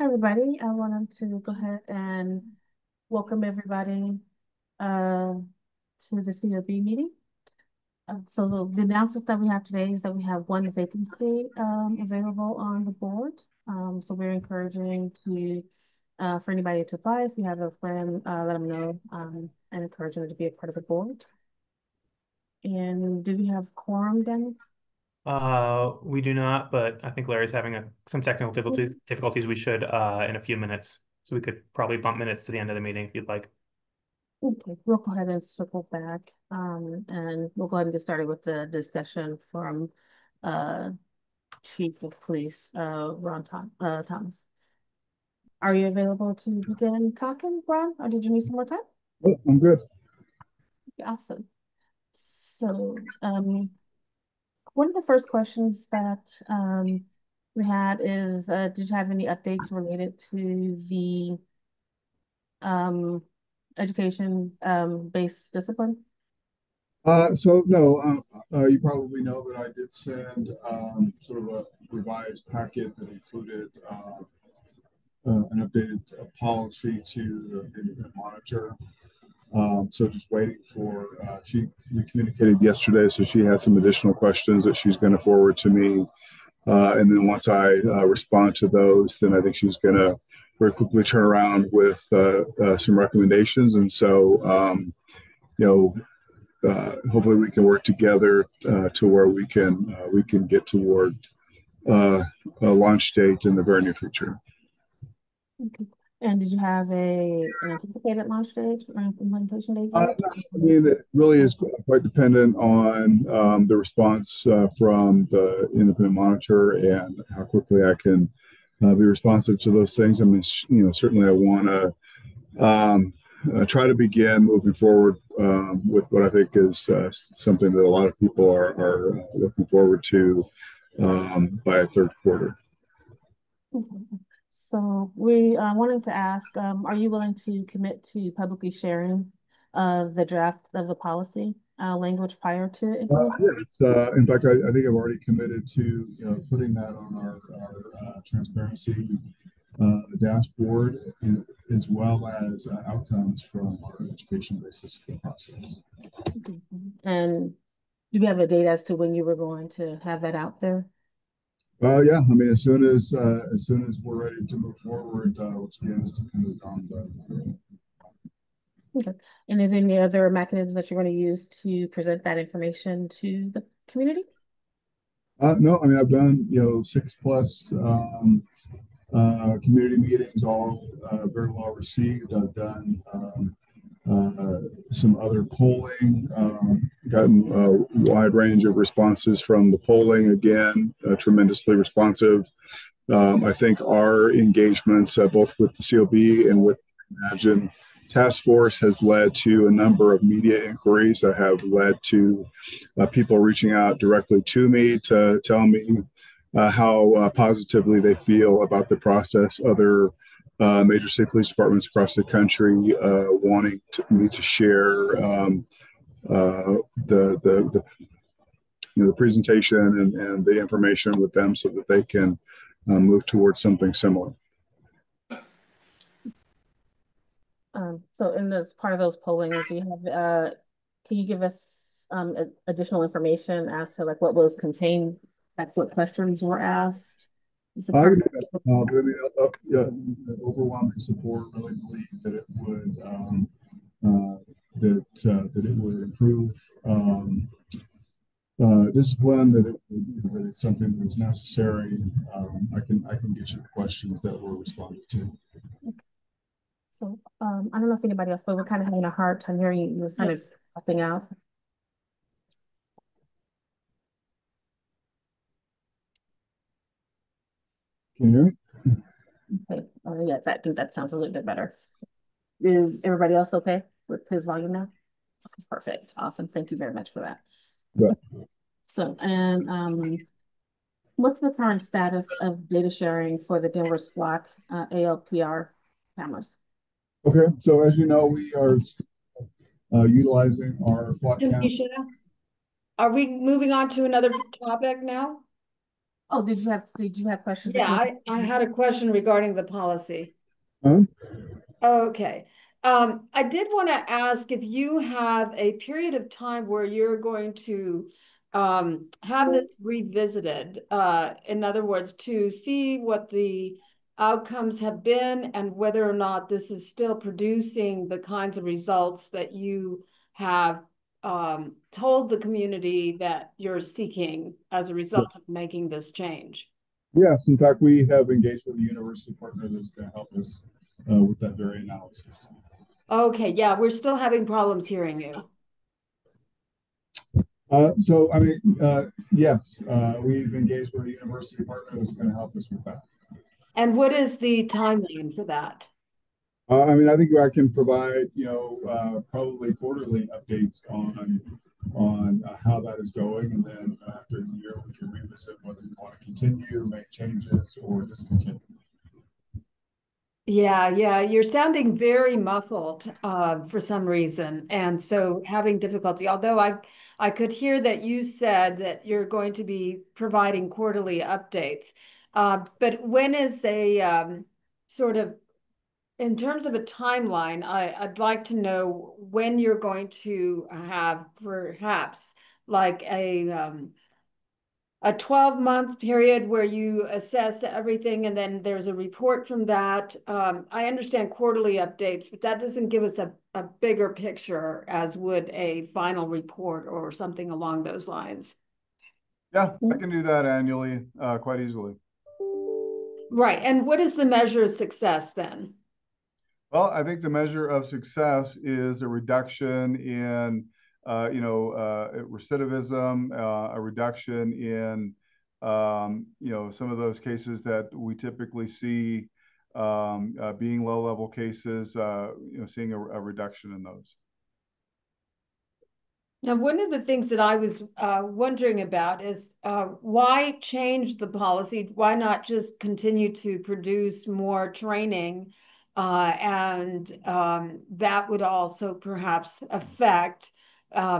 Everybody. I wanted to go ahead and welcome everybody uh, to the COB meeting. So the announcement that we have today is that we have one vacancy available on the board. So we're encouraging to for anybody to apply. If you have a friend, let them know and encourage them to be a part of the board. And do we have quorum, Danny? We do not, but I think Larry's having some technical difficulties. We should in a few minutes, so we could probably bump minutes to the end of the meeting if you'd like. Okay, we'll go ahead and circle back, and we'll go ahead and get started with the discussion from uh, Chief of Police, Thomas. Are you available to begin talking, Ron, or did you need some more time? Oh, I'm good. Awesome. So, one of the first questions that we had is, did you have any updates related to the um, education based discipline? So no, you probably know that I did send sort of a revised packet that included an updated policy to the independent monitor. So just waiting for we communicated yesterday, so she had some additional questions that she's going to forward to me, and then once I respond to those, then I think she's going to very quickly turn around with some recommendations, and so you know. Hopefully we can work together to where we can get toward a launch date in the very near future. Okay. And did you have an anticipated launch date or implementation date yet? No, I mean, it really is quite dependent on the response from the independent monitor and how quickly I can be responsive to those things. I mean, certainly I want to try to begin moving forward with what I think is something that a lot of people are looking forward to by third quarter. Okay. So we wanted to ask, are you willing to commit to publicly sharing the draft of the policy language prior to implementation? Yeah, in fact, I think I've already committed to putting that on our transparency dashboard, as well as outcomes from our education-based discipline process. Okay. And do we have a date as to when you were going to have that out there? Yeah, I mean, as soon as we're ready to move forward, which again is dependent on the. Okay. And is there any other mechanisms that you're going to use to present that information to the community? No, I mean, I've done 6+ community meetings, all very well received. I've done some other polling, gotten a wide range of responses from the polling, again, tremendously responsive. I think our engagements, both with the COB and with Imagine Task Force, has led to a number of media inquiries that have led to people reaching out directly to me to tell me how positively they feel about the process. Other major state police departments across the country wanting me to share the presentation and the information with them so that they can move towards something similar. So in this part of those pollings, do you have can you give us additional information as to like what was contained, like what questions were asked? Is it I part can do that. But I mean, yeah, overwhelming support. Really believe that it would that it would improve discipline. That it's something that is necessary. I can get you the questions that were responded to. So I don't know if anybody else, but we're kind of having a hard time hearing you. You're kind of popping out. Can you hear me? Okay. Yeah, I think that sounds a little bit better. Is everybody else okay with his volume now? Okay, perfect. Awesome. Thank you very much for that. But, So, and what's the current status of data sharing for the Denver's Flock ALPR cameras? okay, so as you know, we are utilizing our flock count. Are we moving on to another topic now? Oh, did you have questions that Yeah, you? I had a question regarding the policy. Huh? Okay. I did want to ask if you have a period of time where you're going to have this revisited, in other words, to see what the outcomes have been and whether or not this is still producing the kinds of results that you have told the community that you're seeking as a result of making this change. Yes, in fact, we have engaged with a university partner that's going to help us with that very analysis. Okay, yeah, we're still having problems hearing you. Yes, we've engaged with a university partner that's going to help us with that. And what is the timeline for that? I think I can provide, probably quarterly updates on how that is going, and then after a year, we can revisit whether we want to continue, make changes, or discontinue. Yeah, you're sounding very muffled for some reason, and so having difficulty. Although I could hear that you said that you're going to be providing quarterly updates. But when is a sort of in terms of a timeline, I'd like to know when you're going to have perhaps like a 12-month period where you assess everything and then there's a report from that. I understand quarterly updates, but that doesn't give us a bigger picture as would a final report or something along those lines. Yeah, I can do that annually, quite easily. Right. And what is the measure of success then? Well, I think the measure of success is a reduction in, recidivism, a reduction in, some of those cases that we typically see being low-level cases, seeing a reduction in those. Now, one of the things that I was wondering about is why change the policy? Why not just continue to produce more training? And that would also perhaps affect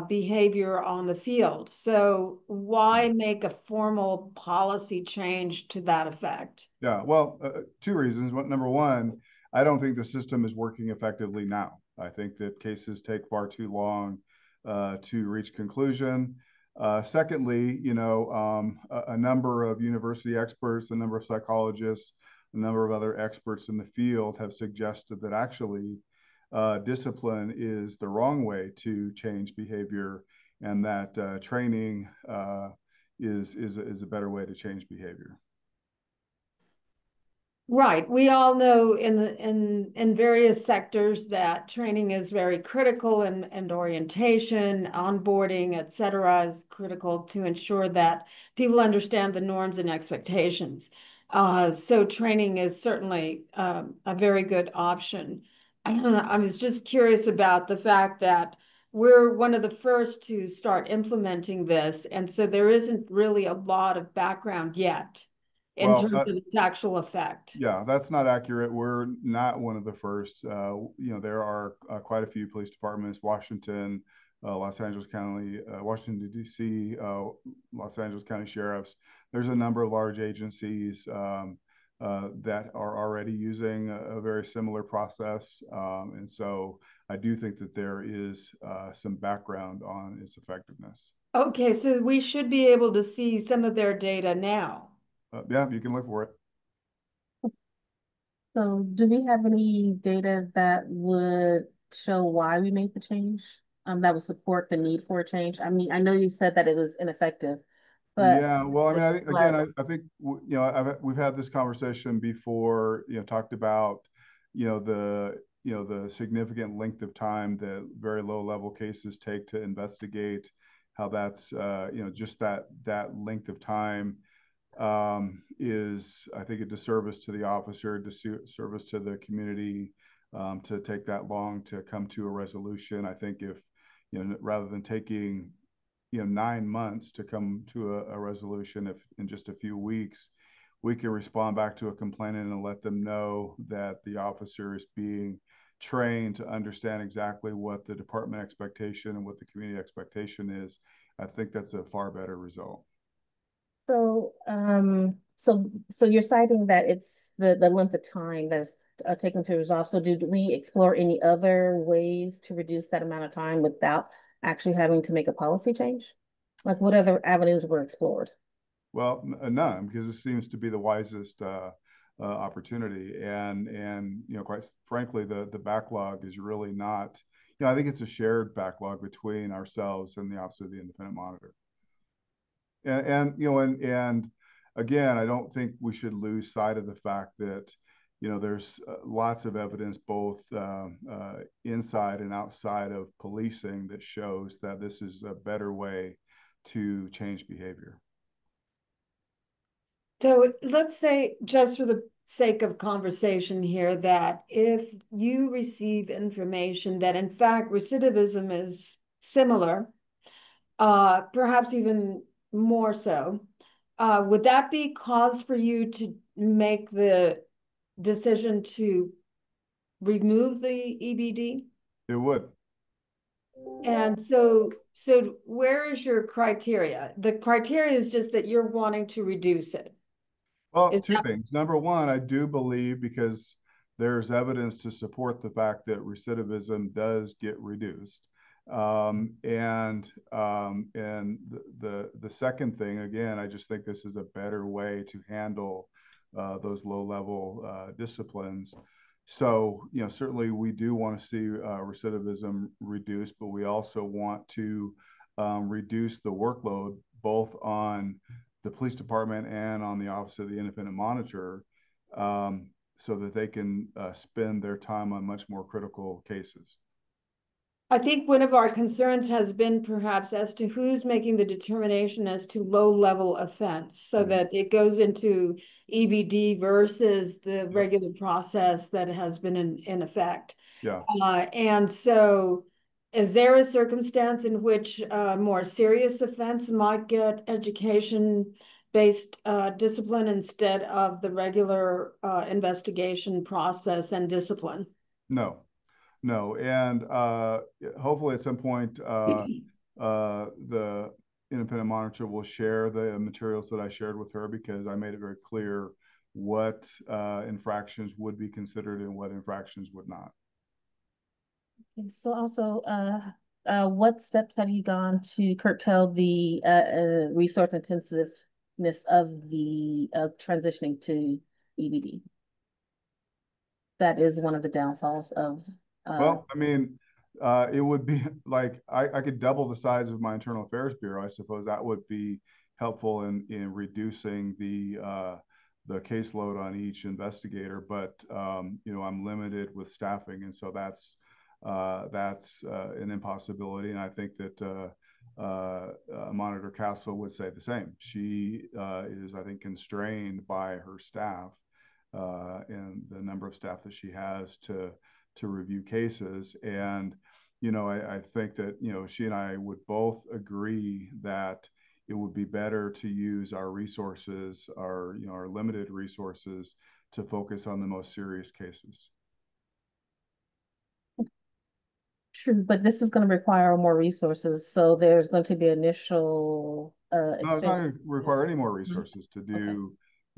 behavior on the field. So why make a formal policy change to that effect? Yeah, well, two reasons. Number one, I don't think the system is working effectively now. I think that cases take far too long to reach conclusion. Secondly, a number of university experts, a number of psychologists, a number of other experts in the field have suggested that actually discipline is the wrong way to change behavior, and that training is a better way to change behavior. Right. We all know in various sectors that training is very critical and orientation, onboarding, et cetera, is critical to ensure that people understand the norms and expectations. So training is certainly a very good option. I was just curious about the fact that we're one of the first to start implementing this, and so there isn't really a lot of background yet in terms of its actual effect. Yeah, that's not accurate. We're not one of the first. There are quite a few police departments, Washington, Los Angeles County, Washington, D.C., Los Angeles County Sheriffs. There's a number of large agencies that are already using a very similar process. And so I do think that there is some background on its effectiveness. Okay, so we should be able to see some of their data now. Yeah, you can look for it. So do we have any data that would show why we made the change? That would support the need for a change? I mean, I know you said that it was ineffective, but yeah, well, I mean, I think we've had this conversation before, talked about, the significant length of time that very low level cases take to investigate, how that's, just that length of time is, I think, a disservice to the officer, disservice to the community, to take that long to come to a resolution. I think if, rather than taking, 9 months to come to a resolution, if in just a few weeks, we can respond back to a complainant and let them know that the officer is being trained to understand exactly what the department expectation and what the community expectation is. I think that's a far better result. So you're citing that it's the length of time that's taken to resolve. So did we explore any other ways to reduce that amount of time without actually having to make a policy change? Like what other avenues were explored? Well, none, because this seems to be the wisest opportunity. And quite frankly, the backlog is really not. I think it's a shared backlog between ourselves and the Office of the Independent Monitor. And again, I don't think we should lose sight of the fact that there's lots of evidence both inside and outside of policing that shows that this is a better way to change behavior. So let's say, just for the sake of conversation here, that if you receive information that in fact recidivism is similar, perhaps even more so, would that be cause for you to make the decision to remove the EBD? It would. And so where is your criteria? The criteria is just that you're wanting to reduce it. Well, Is two that things. Number one, I do believe, because there's evidence to support the fact that recidivism does get reduced. And the second thing, again, I just think this is a better way to handle those low-level disciplines. So, certainly we do want to see recidivism reduced, but we also want to reduce the workload both on the police department and on the Office of the Independent Monitor, so that they can spend their time on much more critical cases. I think one of our concerns has been perhaps as to who's making the determination as to low-level offense, so that it goes into EBD versus the regular process that has been in effect. Yeah. And so is there a circumstance in which a more serious offense might get education-based discipline instead of the regular investigation process and discipline? No. And hopefully at some point, the Independent Monitor will share the materials that I shared with her, because I made it very clear what infractions would be considered and what infractions would not. Okay, so also, what steps have you gone to curtail the resource intensiveness of the transitioning to EBD? That is one of the downfalls of. Well, I mean, it would be like I could double the size of my Internal Affairs Bureau. I suppose that would be helpful in reducing the caseload on each investigator. But I'm limited with staffing, and so that's an impossibility. And I think that Monitor Castle would say the same. She is, I think, constrained by her staff and the number of staff that she has to review cases. And I think that she and I would both agree that it would be better to use our resources, our limited resources, to focus on the most serious cases. True, but this is going to require more resources, so there's going to be initial No, it's not going to require any more resources to do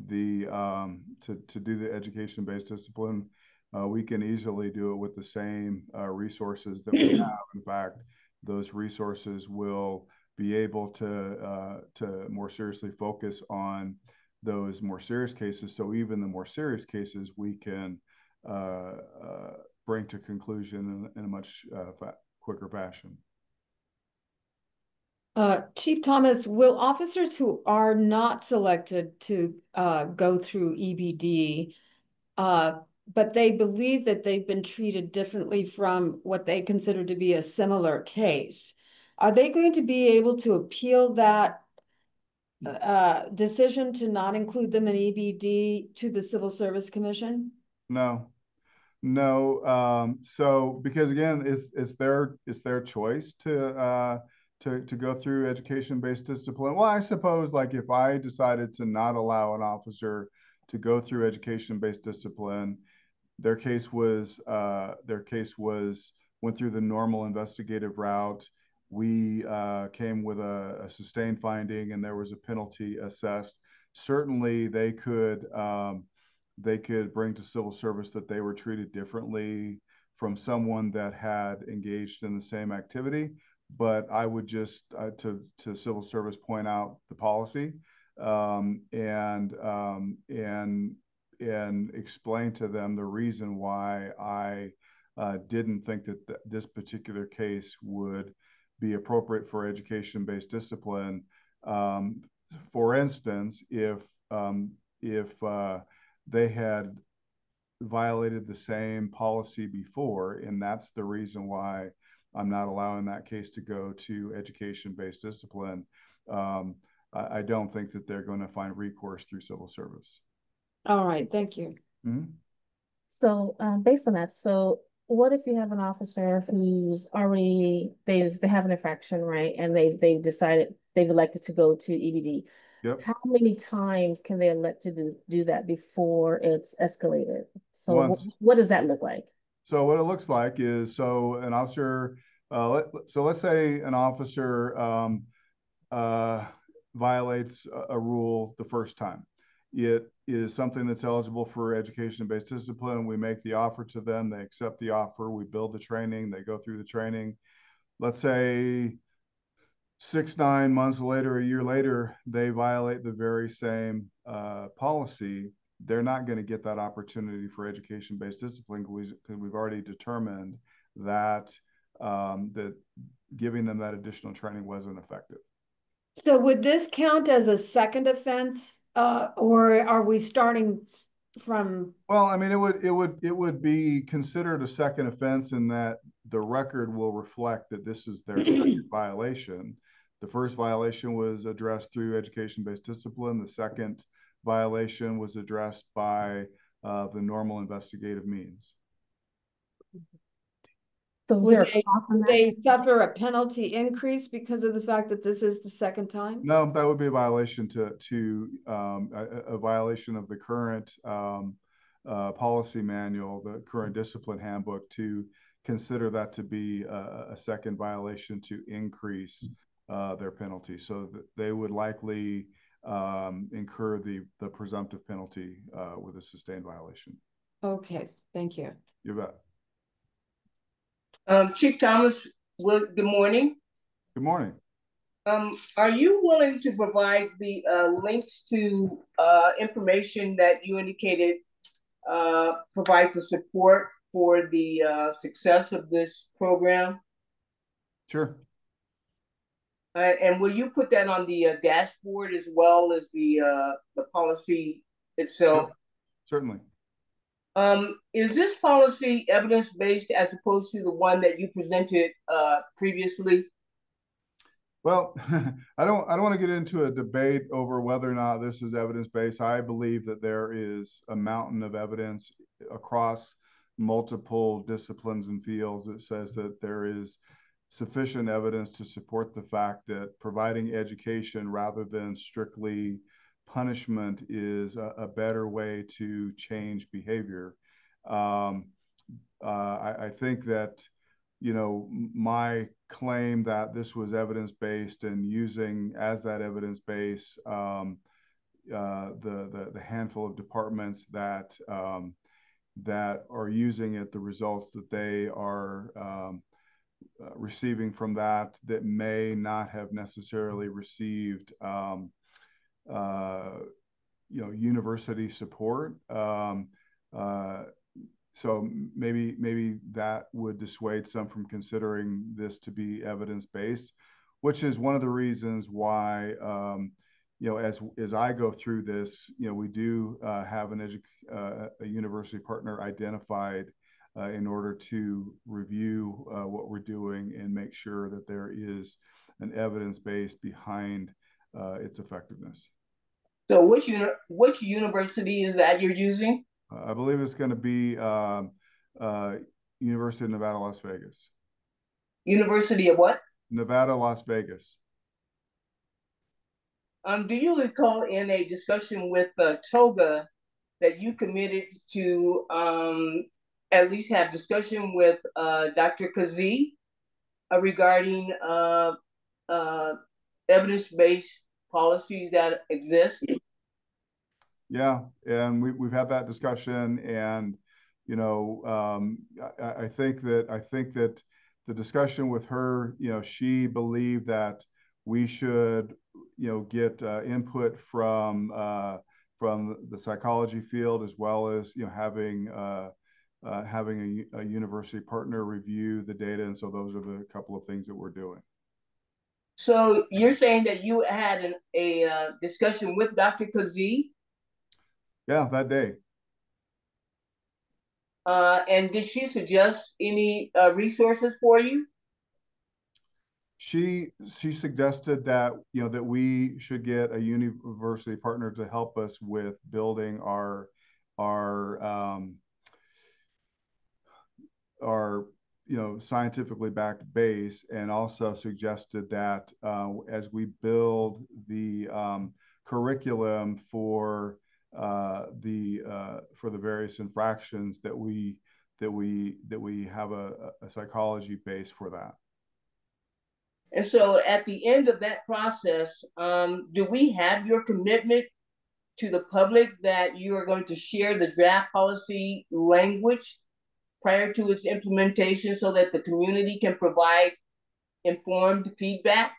to do the education-based discipline. We can easily do it with the same resources that we have. In fact, those resources will be able to more seriously focus on those more serious cases. So even the more serious cases, we can bring to conclusion in a much quicker fashion. Chief Thomas, will officers who are not selected to go through EBD, but they believe that they've been treated differently from what they consider to be a similar case, are they going to be able to appeal that decision to not include them in EBD to the Civil Service Commission? No. So because again, it's their choice to go through education-based discipline. Well, I suppose like if I decided to not allow an officer to go through education-based discipline, their case went through the normal investigative route, we came with a sustained finding and there was a penalty assessed, certainly they could bring to civil service that they were treated differently from someone that had engaged in the same activity. But I would just to civil service point out the policy and explain to them the reason why I didn't think that this particular case would be appropriate for education-based discipline. For instance, if they had violated the same policy before, and that's the reason why I'm not allowing that case to go to education-based discipline, I don't think that they're going to find recourse through civil service. All right, thank you. Mm-hmm. So, based on that, so what if you have an officer who's already, they have an infraction, right? And they've decided, they've elected to go to EBD. Yep. How many times can they elect to do that before it's escalated? So Once. what does that look like? So what it looks like is, so an officer, so let's say an officer violates a rule the first time. It is something that's eligible for education-based discipline. We make the offer to them. They accept the offer. We build the training. They go through the training. Let's say 6, 9 months later, a year later, they violate the very same policy. They're not going to get that opportunity for education-based discipline because we've already determined that that giving them that additional training wasn't effective. So would this count as a second offense, or are we starting from? Well, I mean, it would be considered a second offense in that the record will reflect that this is their second violation. The first violation was addressed through education-based discipline. The second violation was addressed by the normal investigative means. So Would they suffer a penalty increase because of the fact that this is the second time? No, that would be a violation a violation of the current policy manual, the current discipline handbook, to consider that to be a second violation to increase their penalty. So that they would likely incur the presumptive penalty with a sustained violation. Okay, thank you. You bet. Chief Thomas, good morning. Good morning. Are you willing to provide the links to information that you indicated provide the support for the success of this program? Sure. And will you put that on the dashboard as well as the policy itself? Sure. Certainly. Is this policy evidence-based as opposed to the one that you presented previously? Well, I don't want to get into a debate over whether or not this is evidence-based. I believe that there is a mountain of evidence across multiple disciplines and fields that says that there is sufficient evidence to support the fact that providing education rather than strictly punishment is a better way to change behavior. I think that, you know, my claim that this was evidence-based and using as that evidence base the handful of departments that that are using it, the results that they are receiving from that may not have necessarily received you know, university support. So maybe that would dissuade some from considering this to be evidence-based, which is one of the reasons why, you know, as I go through this, you know, we do have a university partner identified in order to review what we're doing and make sure that there is an evidence base behind its effectiveness. So which university is that you're using? I believe it's going to be University of Nevada, Las Vegas. University of what? Nevada, Las Vegas. Do you recall in a discussion with Toga that you committed to at least have discussion with Dr. Kazee regarding uh, evidence-based policies that exist? Yeah, and we've had that discussion, and you know, I think that the discussion with her, you know, she believed that we should, you know, get input from the psychology field, as well as, you know, having a university partner review the data, and so those are the couple of things that we're doing. So you're saying that you had a discussion with Dr. Kazee? Yeah, that day. And did she suggest any resources for you? She suggested that, you know, that we should get a university partner to help us with building our you know, scientifically backed base, and also suggested that as we build the curriculum for the various infractions, that we have a psychology base for that. And so at the end of that process, do we have your commitment to the public that you are going to share the draft policy language prior to its implementation so that the community can provide informed feedback?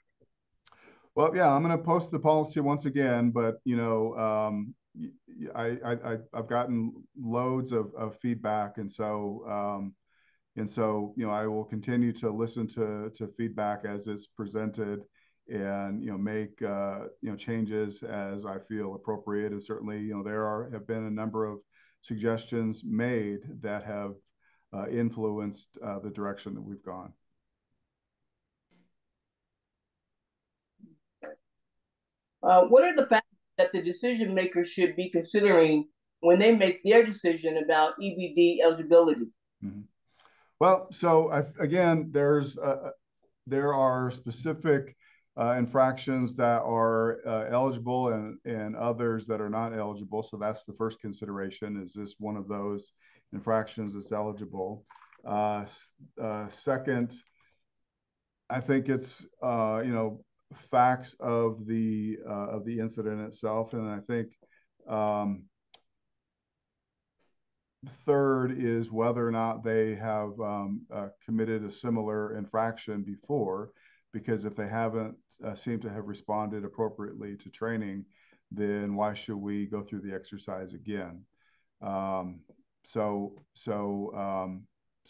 Well, yeah, I'm going to post the policy once again, but you know, I've gotten loads of feedback, and so you know, I will continue to listen to feedback as it's presented, and you know, make you know, changes as I feel appropriate. And certainly, you know, have been a number of suggestions made that have influenced the direction that we've gone. What are the factors that the decision makers should be considering when they make their decision about EBD eligibility? Mm-hmm. Well, so again, there are specific infractions that are eligible, and others that are not eligible. So that's the first consideration: is this one of those infractions that's eligible? Second, I think it's you know, facts of the incident itself, and I think third is whether or not they have committed a similar infraction before, because if they haven't seemed to have responded appropriately to training, then why should we go through the exercise again? So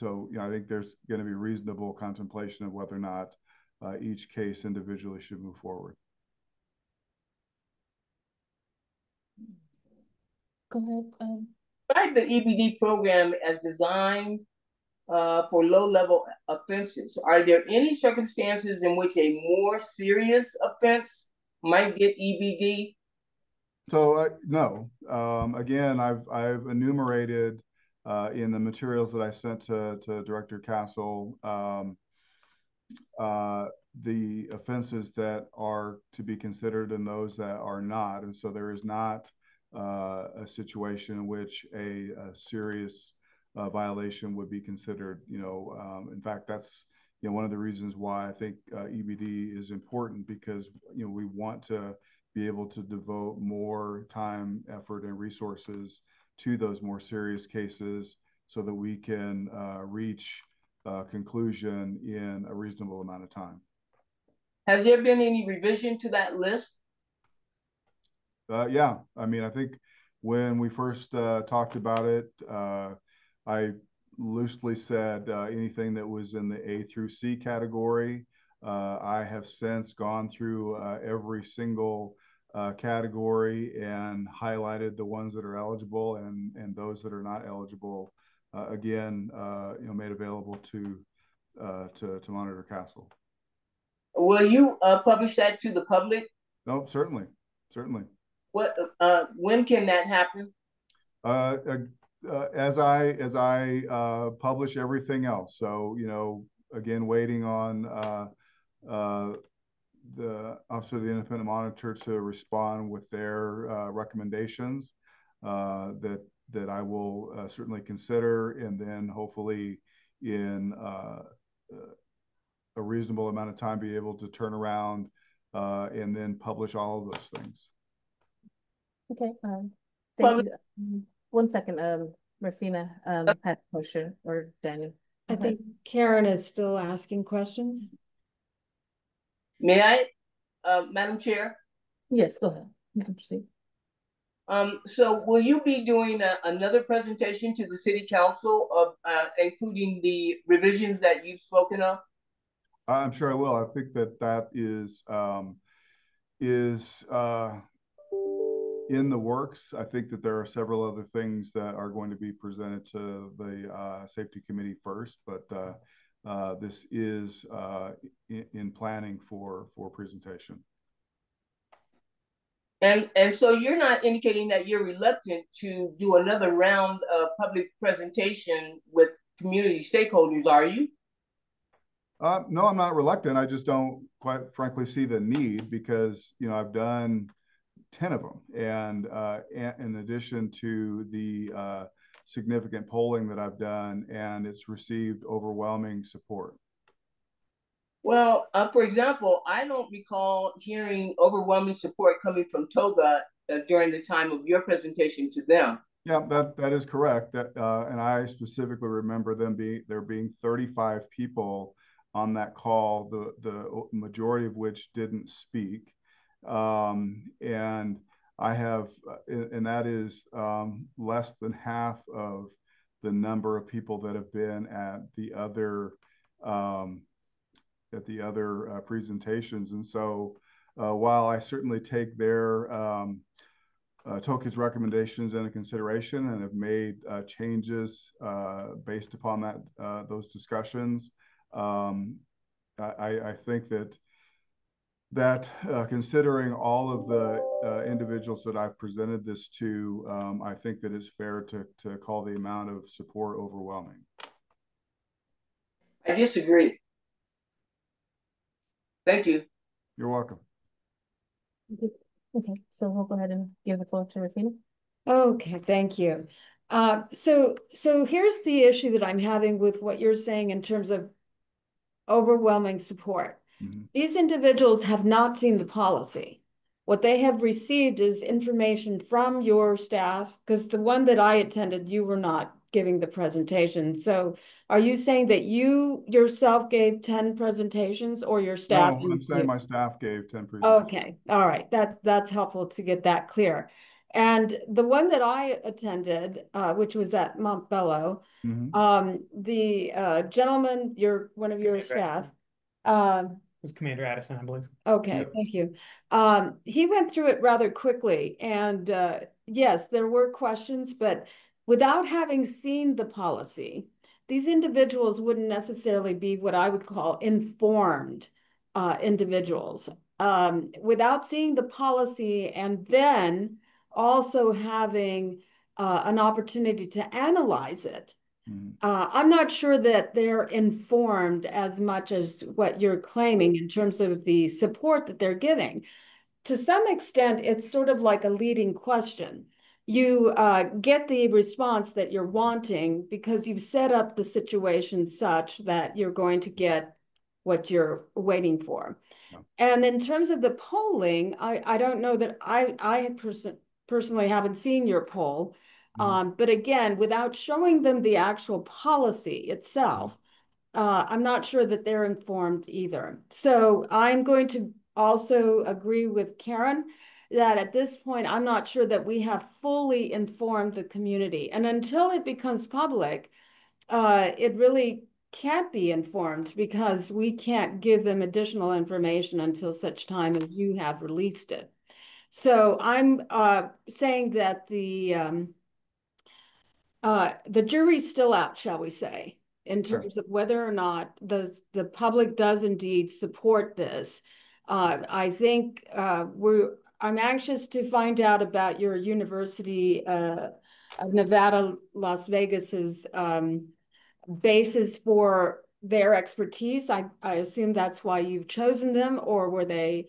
you know, I think there's going to be reasonable contemplation of whether or not each case individually should move forward. Go ahead. Describe the EBD program as designed for low-level offenses. Are there any circumstances in which a more serious offense might get EBD? So no. Again, I've enumerated in the materials that I sent to Director Castle the offenses that are to be considered and those that are not, and so there is not a situation in which a serious violation would be considered. You know, in fact, that's, you know, one of the reasons why I think EBD is important, because you know, we want to be able to devote more time, effort, and resources to those more serious cases, so that we can reach conclusion in a reasonable amount of time. Has there been any revision to that list? Yeah, I mean, I think when we first talked about it, I loosely said anything that was in the A through C category. I have since gone through every single category and highlighted the ones that are eligible, and those that are not eligible, again, you know, made available to Monitor Castle. Will you publish that to the public? No, certainly. When can that happen? As I publish everything else. So, you know, again, waiting on the Office of the Independent Monitor to respond with their recommendations that I will certainly consider, and then hopefully in a reasonable amount of time, be able to turn around and then publish all of those things. Okay, thank Well, you. 1 second, Rafina, had a question, or Daniel. I think Karen is still asking questions. may I, Madam Chair? Yes, go ahead. You can proceed. So will you be doing another presentation to the city council of including the revisions that you've spoken of? I'm sure I will. I think that is in the works. I think that there are several other things that are going to be presented to the safety committee first, but this is in planning for presentation. And so you're not indicating that you're reluctant to do another round of public presentation with community stakeholders, are you? No, I'm not reluctant. I just don't quite frankly see the need because, you know, I've done 10 of them. And in addition to the significant polling that I've done, and it's received overwhelming support. Well, for example, I don't recall hearing overwhelming support coming from TOGA during the time of your presentation to them. Yeah, that is correct. And I specifically remember there being 35 people on that call, the majority of which didn't speak. And I have, and that is less than half of the number of people that have been at the other presentations. And so while I certainly take their TOGA's recommendations into consideration and have made changes based upon those discussions, I think that considering all of the individuals that I've presented this to, I think that it's fair to call the amount of support overwhelming. I disagree. Thank you. You're welcome. Okay, so we'll go ahead and give the floor to Rafina. Okay, thank you. So here's the issue that I'm having with what you're saying in terms of overwhelming support. Mm-hmm. These individuals have not seen the policy. What they have received is information from your staff, because the one that I attended, you were not giving the presentation. So are you saying that you yourself gave 10 presentations, or your staff? No, I'm saying my staff gave 10 presentations. Okay, all right, that's helpful to get that clear. And the one that I attended, which was at Montbello, Mm-hmm. the gentleman, one of your staff, It was Commander Addison, I believe. okay, Yep. thank you. He went through it rather quickly, and yes, there were questions, but without having seen the policy, these individuals wouldn't necessarily be what I would call informed individuals. Without seeing the policy and then also having an opportunity to analyze it, I'm not sure that they're informed as much as what you're claiming in terms of the support that they're giving. To some extent, it's sort of like a leading question. You get the response that you're wanting because you've set up the situation such that you're going to get what you're waiting for. Yeah. And in terms of the polling, I don't know that I personally haven't seen your poll. But again, without showing them the actual policy itself, I'm not sure that they're informed either. So I'm going to also agree with Karen that at this point, I'm not sure that we have fully informed the community. And until it becomes public, it really can't be informed because we can't give them additional information until such time as you have released it. So I'm saying that the jury's still out, shall we say, in terms of whether or not the public does indeed support this. I think I'm anxious to find out about your University of Nevada, Las Vegas's basis for their expertise. I assume that's why you've chosen them, or were they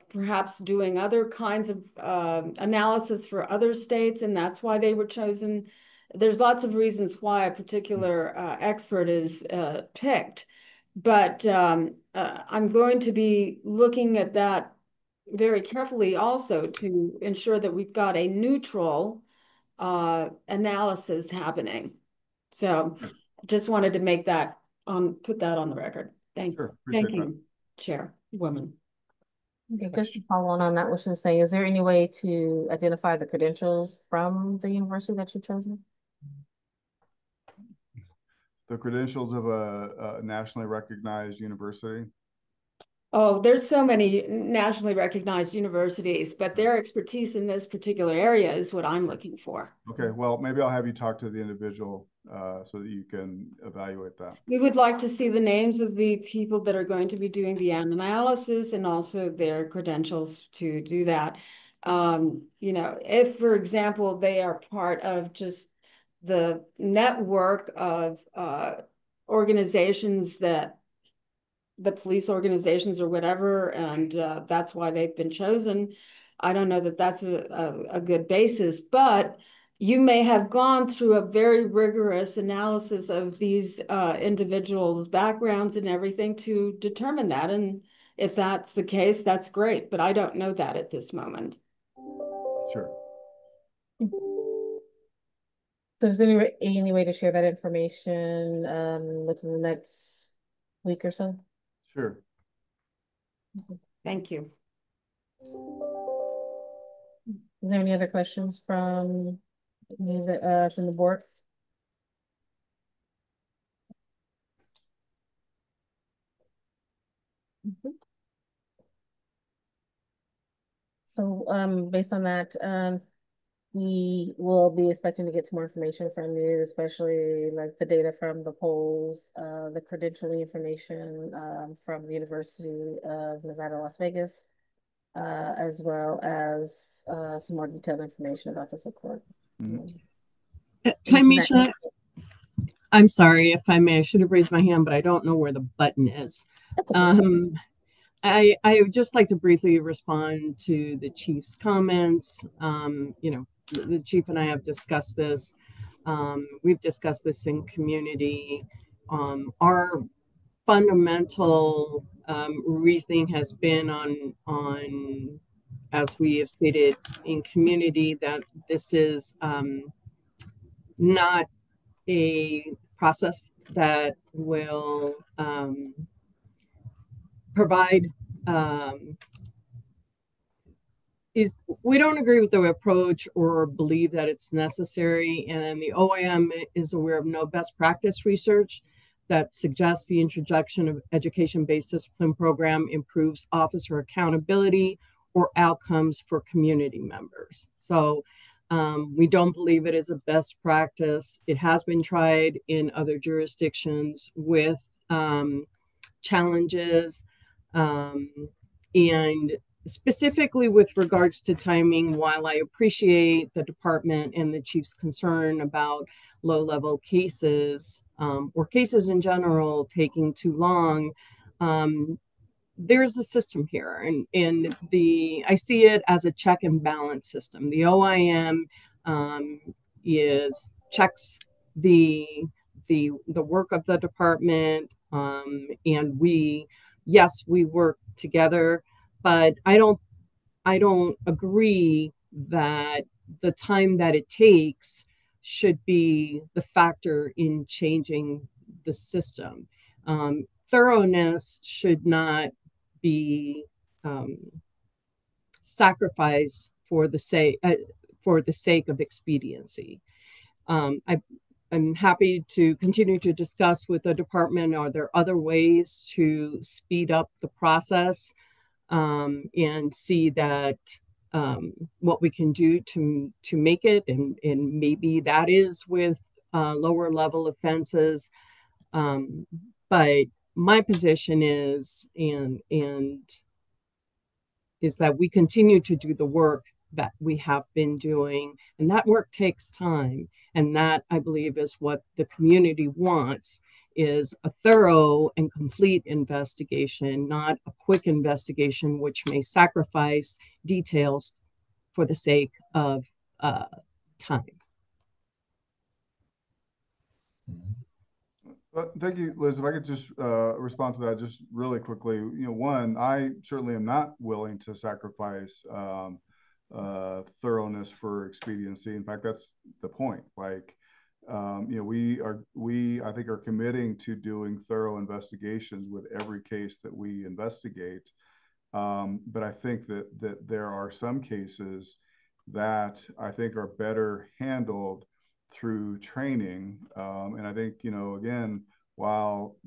perhaps doing other kinds of analysis for other states, and that's why they were chosen. There's lots of reasons why a particular expert is picked. But I'm going to be looking at that very carefully also to ensure that we've got a neutral analysis happening. So just wanted to make that put that on the record. Thank Sure, appreciate that. you, Chairwoman. Okay, just to follow on that, what she was saying, is there any way to identify the credentials from the university that you've chosen? The credentials of a nationally recognized university. Oh, there's so many nationally recognized universities, but their expertise in this particular area is what I'm looking for. Okay, well, maybe I'll have you talk to the individual so that you can evaluate that. We would like to see the names of the people that are going to be doing the analysis and also their credentials to do that. You know, if, for example, they are part of just the network of organizations that the police organizations or whatever, and that's why they've been chosen. I don't know that that's a good basis, but you may have gone through a very rigorous analysis of these individuals' backgrounds and everything to determine that. And if that's the case, that's great, but I don't know that at this moment. Sure. So is there any way to share that information within the next week or so? Sure. Thank you. Is there any other questions from the board? So based on that, we will be expecting to get some more information from you, especially like the data from the polls, the credentialing information from the University of Nevada, Las Vegas, as well as some more detailed information about the support. Tymisha, I'm sorry if I may. I should have raised my hand, but I don't know where the button is. I would just like to briefly respond to the chief's comments. You know, the chief and I have discussed this. We've discussed this in community. Our fundamental reasoning has been on, as we have stated in community, that this is not a process that will provide we don't agree with the approach or believe that it's necessary, and the OIM is aware of no best practice research that suggests the introduction of education-based discipline program improves officer accountability or outcomes for community members. So we don't believe it is a best practice. It has been tried in other jurisdictions with challenges, and specifically with regards to timing, while I appreciate the department and the chief's concern about low-level cases or cases in general taking too long, there's a system here, and I see it as a check and balance system. The OIM checks the work of the department, and we work together, but I don't agree that the time that it takes should be the factor in changing the system. Thoroughness should not be sacrificed for the sake of expediency. I'm happy to continue to discuss with the department, are there other ways to speed up the process, and see that what we can do to make it, and maybe that is with lower level offenses. But my position is that we continue to do the work that we have been doing, and that work takes time, and that, I believe, is what the community wants, is a thorough and complete investigation, not a quick investigation which may sacrifice details for the sake of time. Thank you, Liz. If I could just respond to that just really quickly. One, I certainly am not willing to sacrifice thoroughness for expediency. In fact, that's the point. Like, we I think are committing to doing thorough investigations with every case that we investigate. But I think that there are some cases that I think are better handled through training. And I think, again, while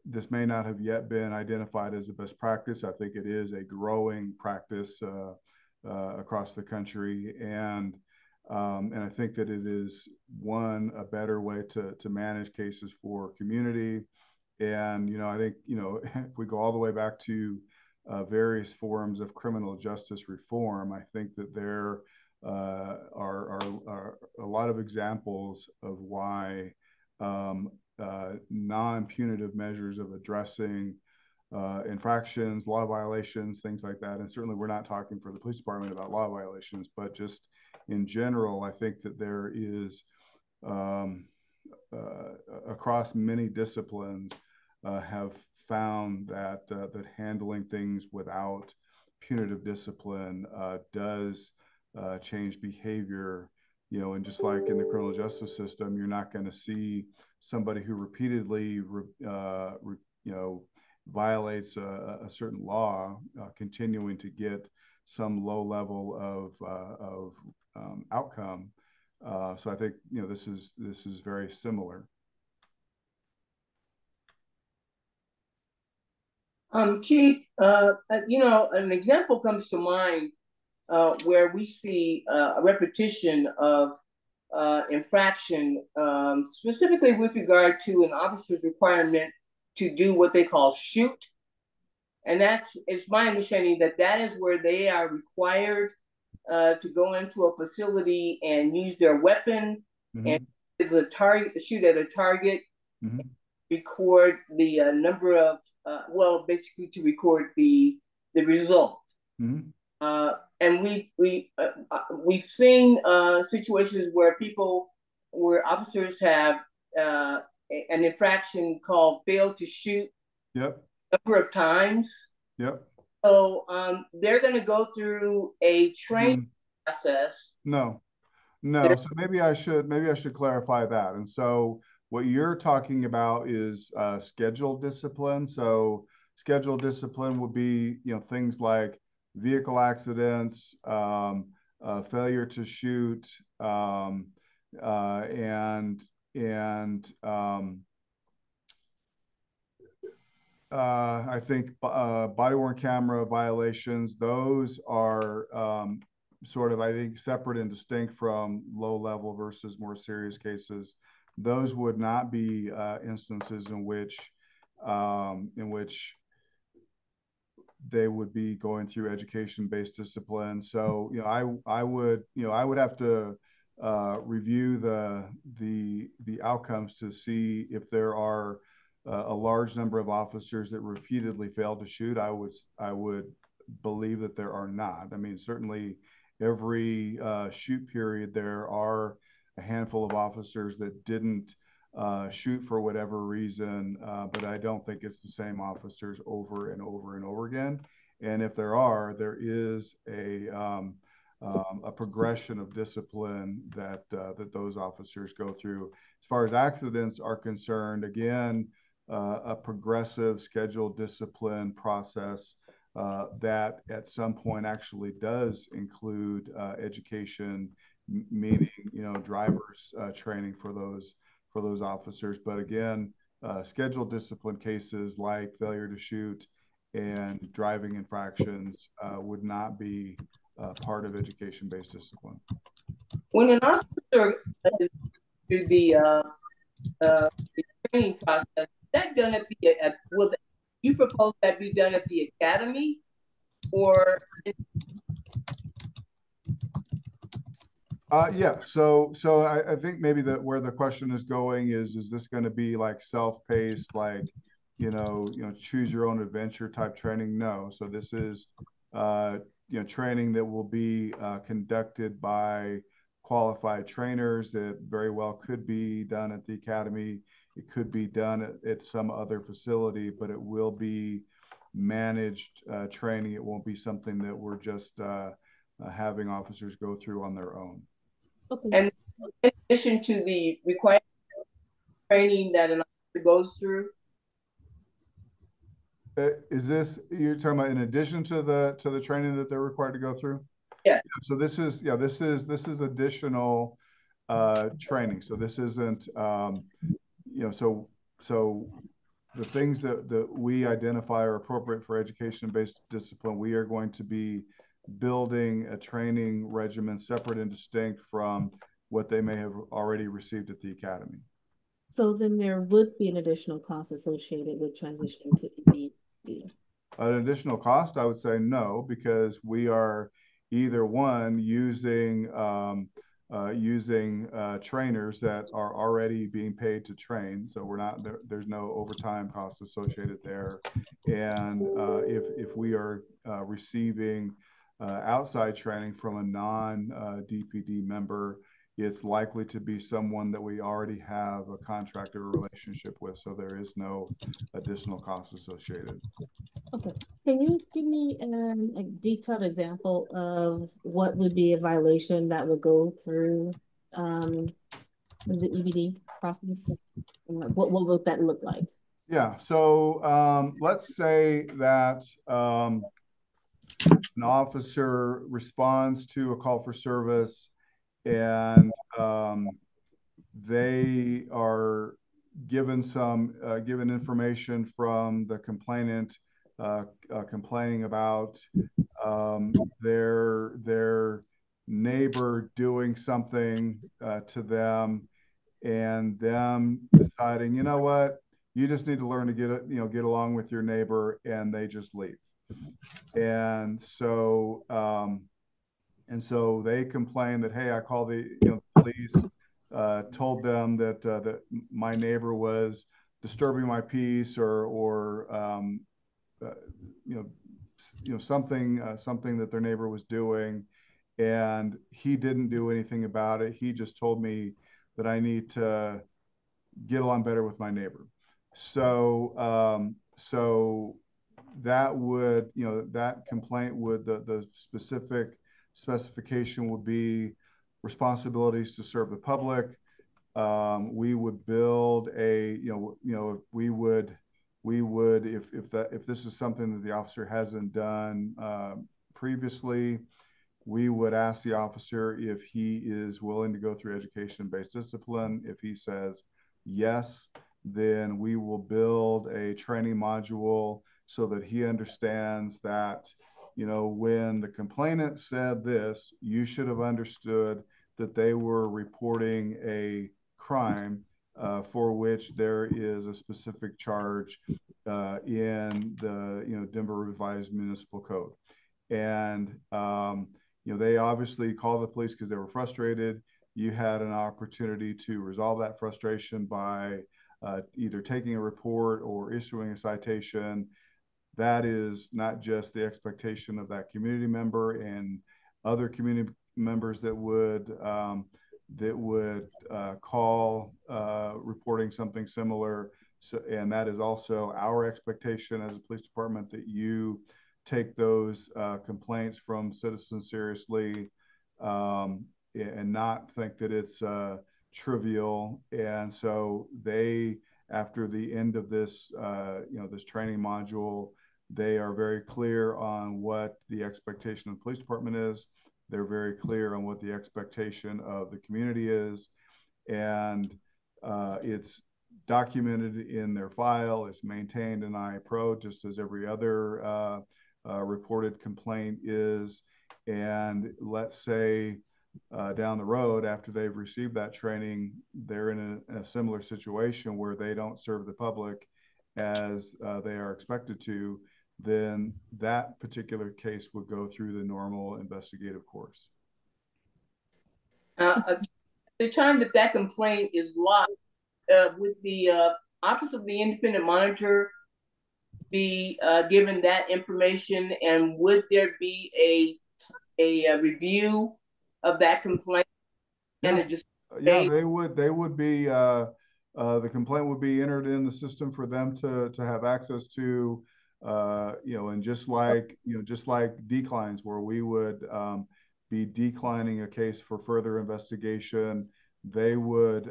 this may not have yet been identified as a best practice, I think it is a growing practice across the country. And I think that it is, a better way to manage cases for community. And, I think, if we go all the way back to various forms of criminal justice reform, I think that there are a lot of examples of why non-punitive measures of addressing infractions, law violations, things like that. And certainly we're not talking for the police department about law violations, but just in general, I think that there is across many disciplines have found that handling things without punitive discipline does change behavior. And just like in the criminal justice system, you're not going to see somebody who repeatedly violates a certain law continuing to get some low level of outcome. So I think this is very similar. Chief, an example comes to mind where we see a repetition of infraction, specifically with regard to an officer's requirement to do what they call shoot. And it's my understanding that is where they are required to go into a facility and use their weapon and shoot at a target, record the number of, basically to record the result. And we've seen situations where officers have an infraction called fail to shoot. Yep. A number of times. Yep. So they're going to go through a training process. No. So maybe I should clarify that. And so what you're talking about is scheduled discipline. So scheduled discipline would be things like vehicle accidents, failure to shoot, I think body-worn camera violations. Those are sort of, I think, separate and distinct from low-level versus more serious cases. Those would not be instances in which they would be going through education-based discipline. So I would have to review the outcomes to see if there are a large number of officers that repeatedly fail to shoot. I would believe that there are not. I mean, certainly every shoot period there are a handful of officers that didn't shoot for whatever reason, but I don't think it's the same officers over and over and over again. And if there is a progression of discipline that those officers go through. As far as accidents are concerned, again, a progressive scheduled discipline process that at some point actually does include education, meaning drivers training for those officers. But again, scheduled discipline cases like failure to shoot and driving infractions would not be part of education-based discipline. When an officer is through the training process, is that done at will you propose that be done at the academy, or? Yeah. So I think maybe where the question is going is this going to be like self-paced, like choose your own adventure type training? No. So this is training that will be conducted by qualified trainers. It very well could be done at the academy. It could be done at some other facility, but it will be managed training. It won't be something that we're just having officers go through on their own. Okay. And in addition to the required training that an officer goes through? Is this, you're talking about in addition to the training that they're required to go through? Yeah. So this is additional training. So this isn't so the things that we identify are appropriate for education-based discipline, we are going to be building a training regimen separate and distinct from what they may have already received at the academy. So then there would be an additional cost associated with transitioning to EBD. An additional cost, I would say no, because we are either one using trainers that are already being paid to train, so we're not there's no overtime costs associated there, and if we are receiving outside training from a non-DPD member, it's likely to be someone that we already have a contract or relationship with, so there is no additional cost associated. Okay. Can you give me a detailed example of what would be a violation that would go through the EBD process? What would that look like? Yeah, so let's say that an officer responds to a call for service and they are given given information from the complainant complaining about their neighbor doing something to them, and them deciding, you know what, you just need to learn to get along with your neighbor, and they just leave. And so they complain that, hey, I called the police, told them that that my neighbor was disturbing my peace, or something that their neighbor was doing, and he didn't do anything about it. He just told me that I need to get along better with my neighbor. So so that would, that complaint would, the specific specification would be responsibilities to serve the public. We would build a, we would, if this is something that the officer hasn't done previously, we would ask the officer if he is willing to go through education-based discipline. If he says yes, then we will build a training module so that he understands that, when the complainant said this, you should have understood that they were reporting a crime for which there is a specific charge in the Denver Revised Municipal Code. And they obviously called the police because they were frustrated. You had an opportunity to resolve that frustration by either taking a report or issuing a citation. That is not just the expectation of that community member and other community members that would call reporting something similar. So, and that is also our expectation as a police department, that you take those complaints from citizens seriously and not think that it's trivial. And so they, after the end of this, this training module, they are very clear on what the expectation of the police department is. They're very clear on what the expectation of the community is. And it's documented in their file. It's maintained in iPro, just as every other reported complaint is. And let's say down the road, after they've received that training, they're in a similar situation where they don't serve the public as they are expected to, then that particular case would go through the normal investigative course. The time that complaint is lodged, would the Office of the Independent Monitor be given that information, and would there be a review of that complaint And it just Yeah, they would be, the complaint would be entered in the system for them to have access to, you know, and just like declines where we would be declining a case for further investigation, they would,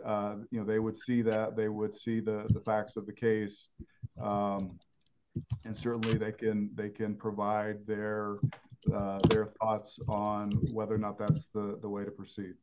you know, they would see that, they would see the facts of the case. And certainly they can provide their thoughts on whether or not that's the way to proceed.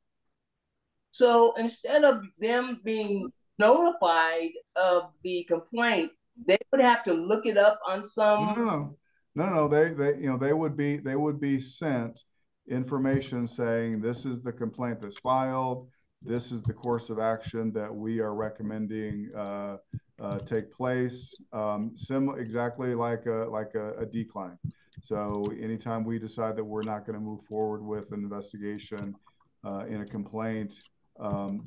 so instead of them being notified of the complaint, they would have to look it up on some. No. They you know, they would be sent information saying this is the complaint that's filed. This is the course of action that we are recommending take place. Exactly like a decline. So anytime we decide that we're not going to move forward with an investigation in a complaint,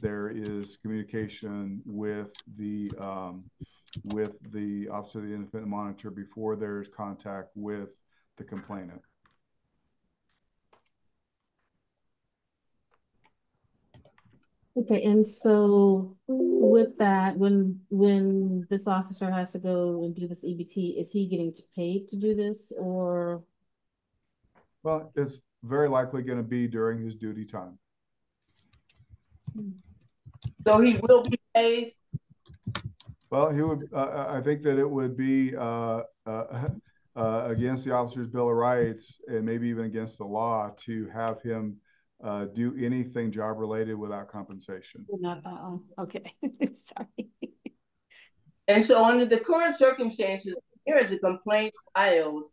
there is communication with the Office of the Independent Monitor before there's contact with the complainant. Okay, and so with that, when this officer has to go and do this EBT, is he getting paid to do this, or? Well, it's very likely going to be during his duty time. So he will be paid? Well, he would. I think that it would be against the officer's Bill of Rights and maybe even against the law to have him do anything job related without compensation. Not, okay, sorry. And so under the current circumstances, there is a complaint filed,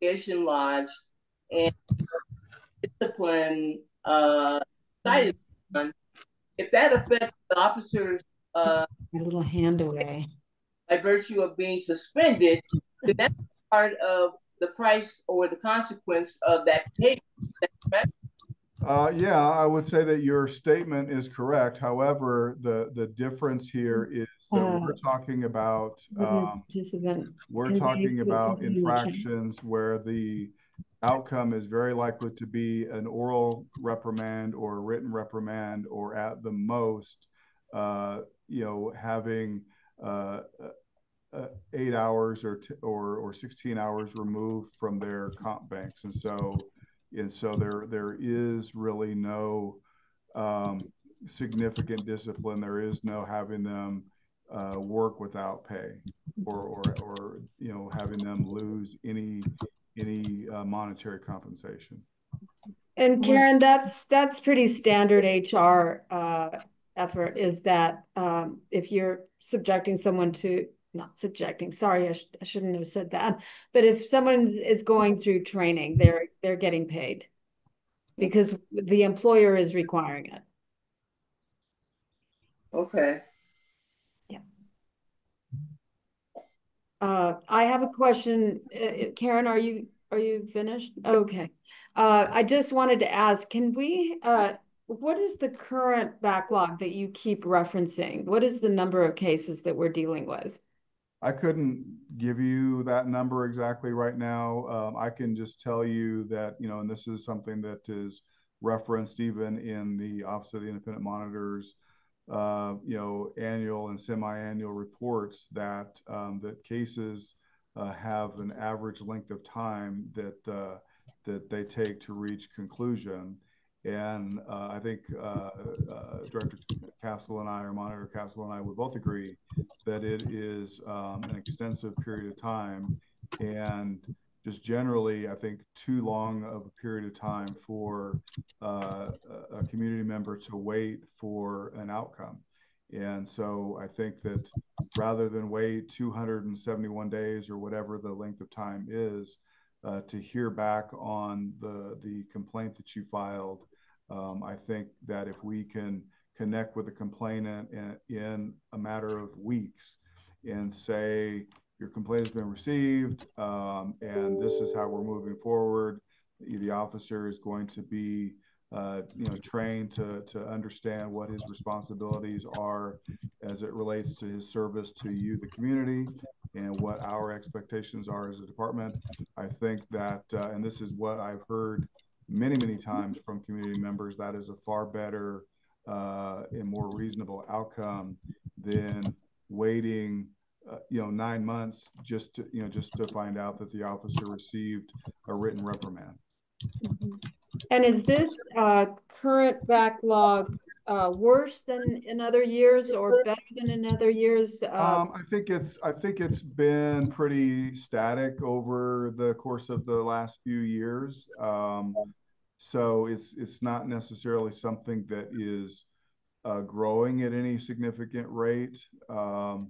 investigation lodged, and discipline cited. If that affects the officer's A little hand away. by virtue of being suspended, then that's part of the price or the consequence of that case. Yeah, I would say that your statement is correct. However, the difference here is that we're talking about infractions where the outcome is very likely to be an oral reprimand or a written reprimand, or at the most, you know, having 8 hours or 16 hours removed from their comp banks, and so there is really no significant discipline. There is no having them work without pay, or you know, having them lose any monetary compensation. And Karen, that's pretty standard HR effort, is that if you're subjecting someone to, not subjecting, sorry, I shouldn't have said that, but if someone is going through training, they're getting paid because the employer is requiring it. Okay. Yeah. I have a question. Karen, are you finished? Okay. I just wanted to ask, can we, what is the current backlog that you keep referencing? What is the number of cases that we're dealing with? I couldn't give you that number exactly right now. I can just tell you that, you know, and this is something that is referenced even in the Office of the Independent Monitor's, you know, annual and semi-annual reports, that that cases have an average length of time that they take to reach conclusion. And I think Director Castle and I, or Monitor Castle and I, would both agree that it is an extensive period of time, and just generally, I think, too long of a period of time for a community member to wait for an outcome. And so I think that rather than wait 271 days or whatever the length of time is to hear back on the complaint that you filed, I think that if we can connect with the complainant in a matter of weeks and say, your complaint has been received, and this is how we're moving forward, the officer is going to be you know, trained to understand what his responsibilities are as it relates to his service to you, the community, and what our expectations are as a department. I think that, and this is what I've heard many times from community members that is a far better and more reasonable outcome than waiting 9 months just to find out that the officer received a written reprimand. And is this current backlog worse than in other years or better than in other years? I think it's been pretty static over the course of the last few years. So it's not necessarily something that is growing at any significant rate. But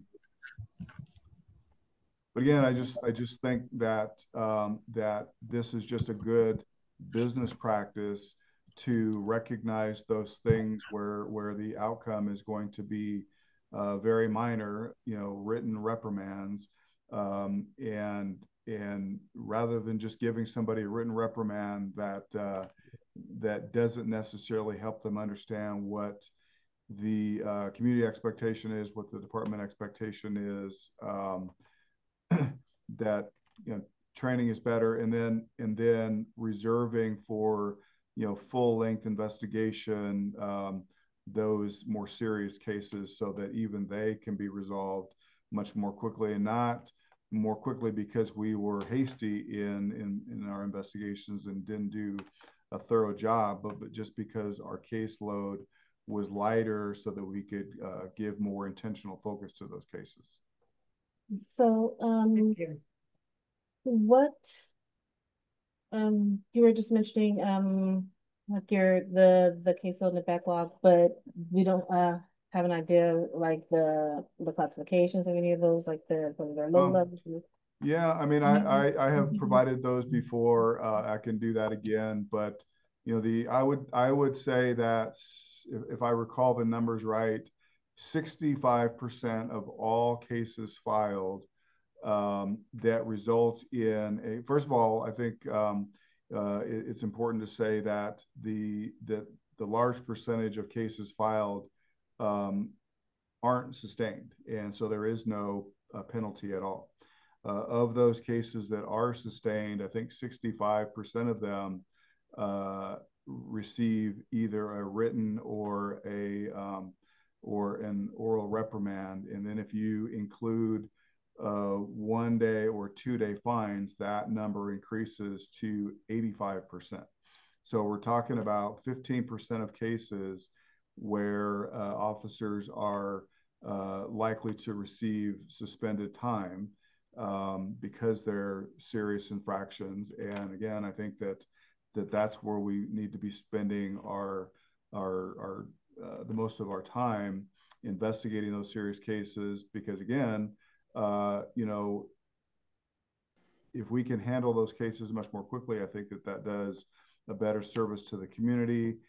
again, I just think that that this is just a good business practice to recognize those things where the outcome is going to be very minor, written reprimands, and rather than just giving somebody a written reprimand that doesn't necessarily help them understand what the community expectation is, what the department expectation is, that training is better, and then reserving for full length investigation those more serious cases so that even they can be resolved much more quickly, and not more quickly because we were hasty in our investigations and didn't do a thorough job, but just because our caseload was lighter so that we could give more intentional focus to those cases. So, what, you were just mentioning, like the caseload in the backlog, but we don't, have an idea like the classifications of any of those, like they're low level. Yeah, I mean, I have provided those before. I can do that again, but I would say that if I recall the numbers right, 65% of all cases filed that results in first of all, I think it's important to say that the large percentage of cases filed aren't sustained, and so there is no penalty at all. Of those cases that are sustained, I think 65% of them receive either a written or an oral reprimand, and then if you include 1 day or 2 day fines, that number increases to 85%. So we're talking about 15% of cases where officers are likely to receive suspended time because they're serious infractions. And again, I think that's where we need to be spending the most of our time investigating those serious cases, because again, if we can handle those cases much more quickly, I think that does a better service to the community.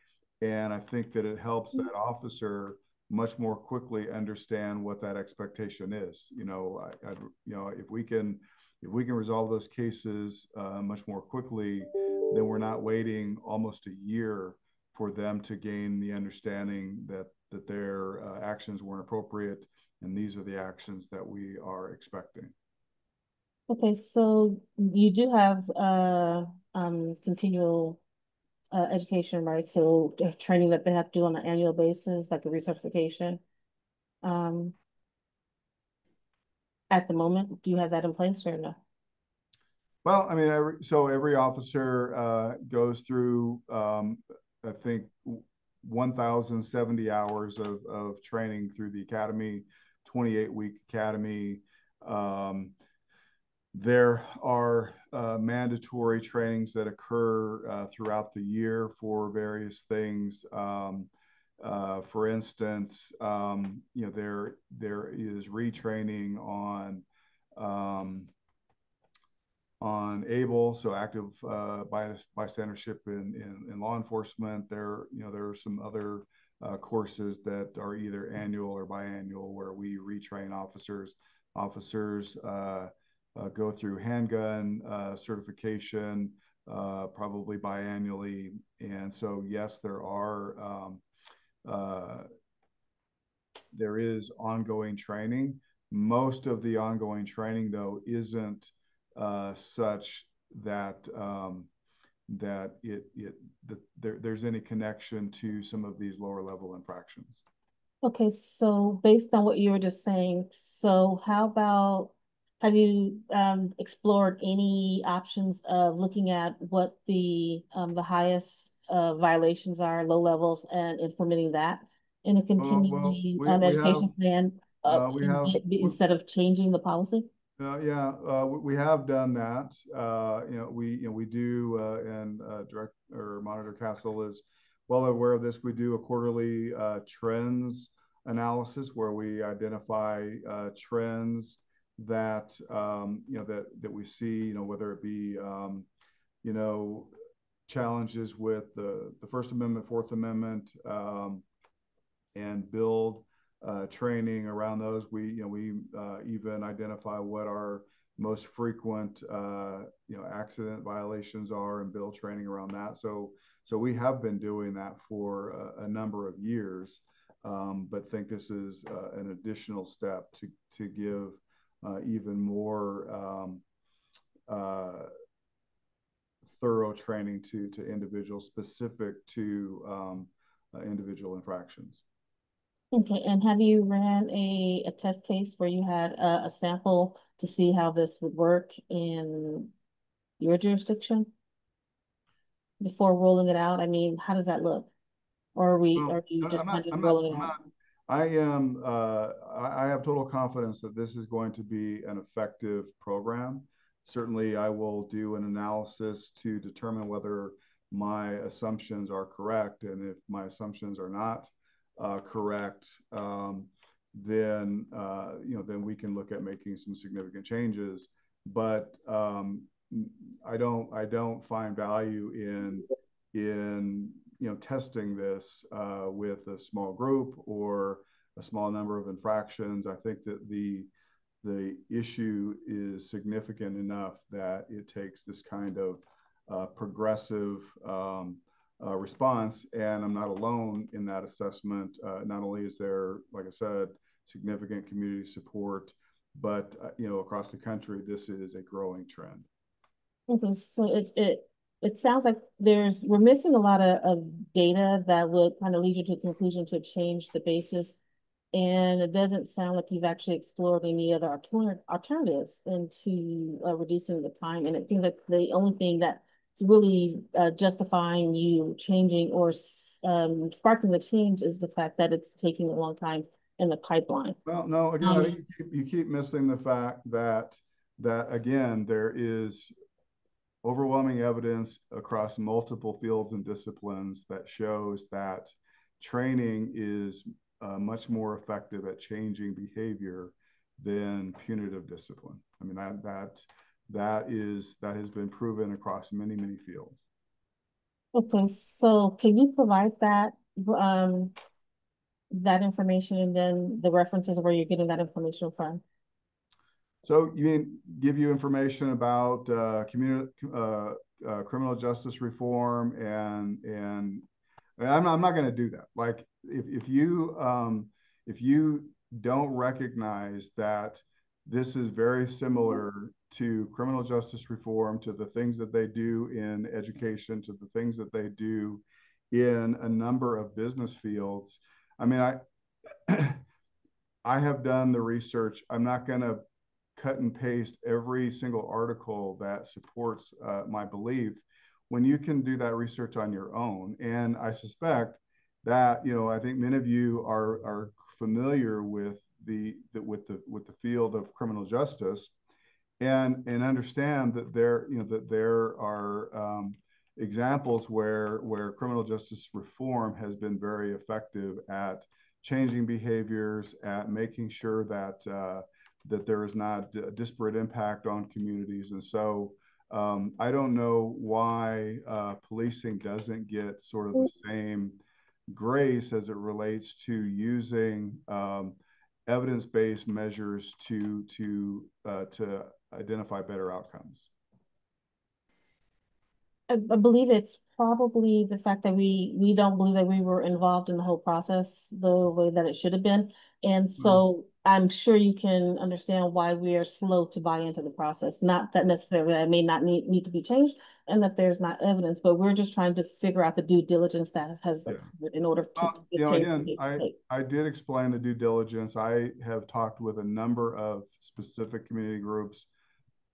And I think that it helps that officer much more quickly understand what that expectation is. If we can resolve those cases much more quickly, then we're not waiting almost a year for them to gain the understanding that their actions weren't appropriate, and these are the actions that we are expecting. Okay, so you do have continual education, right? So training that they have to do on an annual basis, like a recertification. At the moment, do you have that in place or no? Well, I mean, so every officer goes through, I think, 1,070 hours of training through the academy, 28-week academy. There are mandatory trainings that occur throughout the year for various things. For instance, there is retraining on ABLE, so active bystandership in law enforcement. There are some other courses that are either annual or biannual where we retrain officers. Officers go through handgun certification probably biannually, and so yes, there is ongoing training. Most of the ongoing training, though, isn't such that that there's any connection to some of these lower level infractions. Okay, so based on what you were just saying, so how about, have you explored any options of looking at what the highest violations are, low levels, and implementing that in a Well, continuing we education plan we have instead of changing the policy? yeah, we have done that. We do, and Director Monitor Castle is well aware of this. We do a quarterly trends analysis where we identify trends that that we see. Whether it be challenges with the First Amendment, Fourth Amendment, and build training around those. We even identify what our most frequent accident violations are and build training around that. So we have been doing that for a number of years, but think this is an additional step to give even more thorough training to individuals specific to individual infractions. Okay, and have you ran a test case where you had a sample to see how this would work in your jurisdiction before rolling it out? I mean, how does that look? Or are you just kind of rolling it out? I have total confidence that this is going to be an effective program. Certainly, I will do an analysis to determine whether my assumptions are correct, and if my assumptions are not correct, then we can look at making some significant changes. But I don't find value in testing this with a small group or a small number of infractions. I think that the issue is significant enough that it takes this kind of progressive response, and I'm not alone in that assessment. Not only is there, like I said, significant community support, but across the country, this is a growing trend. Okay, so it sounds like we're missing a lot of data that would kind of lead you to the conclusion to change the basis. And it doesn't sound like you've actually explored any other alternatives into reducing the time. And it seems like the only thing that's really justifying you changing or sparking the change is the fact that it's taking a long time in the pipeline. Well, no, again, I think you keep missing the fact that again, there is overwhelming evidence across multiple fields and disciplines that shows that training is much more effective at changing behavior than punitive discipline. I mean, that has been proven across many fields. Okay, so can you provide that that information and then the references where you're getting that information from? So you mean give you information about criminal justice reform and I'm not going to do that. Like if you don't recognize that this is very similar to criminal justice reform, to the things that they do in education, to the things that they do in a number of business fields. I mean, I have done the research. I'm not going to cut and paste every single article that supports my belief when you can do that research on your own. And I suspect that, I think many of you are familiar with the field of criminal justice and understand that there are examples where criminal justice reform has been very effective at changing behaviors, at making sure that there is not a disparate impact on communities. And so I don't know why policing doesn't get sort of the same grace as it relates to using evidence-based measures to identify better outcomes. I believe it's probably the fact that we don't believe that we were involved in the whole process the way that it should have been. And so I'm sure you can understand why we are slow to buy into the process. Not that necessarily that it may not need to be changed and that there's not evidence, but we're just trying to figure out the due diligence that has occurred in order to You know, change again, I did explain the due diligence. I have talked with a number of specific community groups,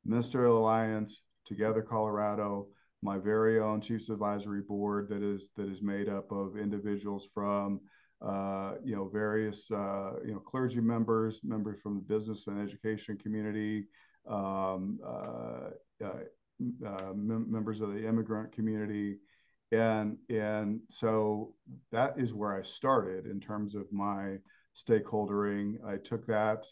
Ministerial Alliance, Together Colorado, my very own Chiefs Advisory Board that is made up of individuals from you know, various you know, clergy members from the business and education community, members of the immigrant community. And so that is where I started in terms of my stakeholdering. I took that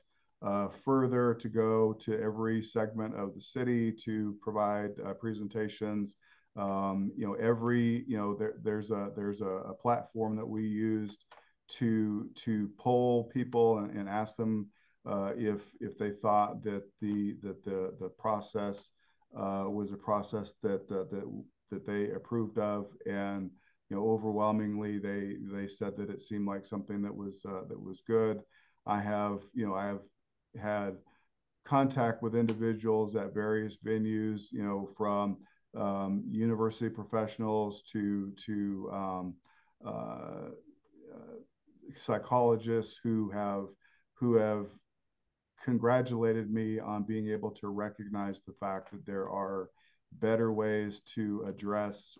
further to go to every segment of the city to provide presentations. You know, there's a platform that we used to poll people and ask them if they thought that the process was a process that they approved of, and you know, overwhelmingly they said that it seemed like something that was good. I have had contact with individuals at various venues, you know, from university professionals to psychologists who have congratulated me on being able to recognize the fact that there are better ways to address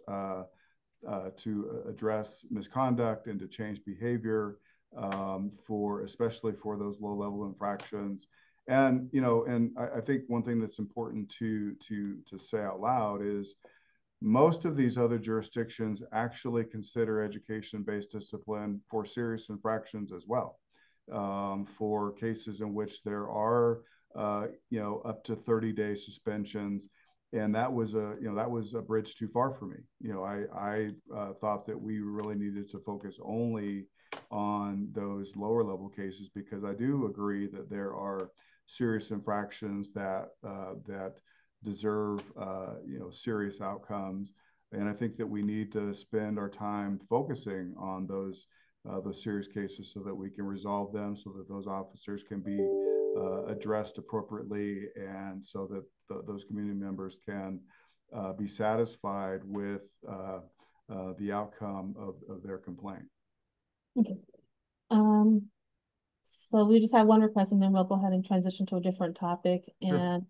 misconduct and to change behavior especially for those low-level infractions. And you know, and I think one thing that's important to say out loud is most of these other jurisdictions actually consider education-based discipline for serious infractions as well, for cases in which there are you know, up to 30-day suspensions. And that was a bridge too far for me. You know, I thought that we really needed to focus only on those lower level cases, because I do agree that there are serious infractions that deserve you know, serious outcomes. And I think that we need to spend our time focusing on those serious cases so that we can resolve them, so that those officers can be addressed appropriately, and so that those community members can be satisfied with the outcome of their complaint. Okay. So we just have one request, and then we'll go ahead and transition to a different topic. Sure. And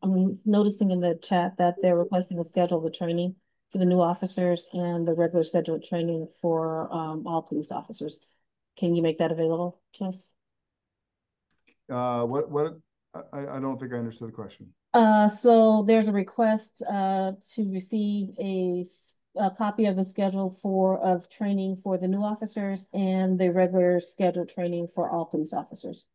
I'm noticing in the chat that they're requesting a schedule of the training for the new officers and the regular scheduled training for all police officers. Can you make that available to us? I don't think I understood the question. So there's a request to receive a copy of the schedule of training for the new officers and the regular scheduled training for all police officers.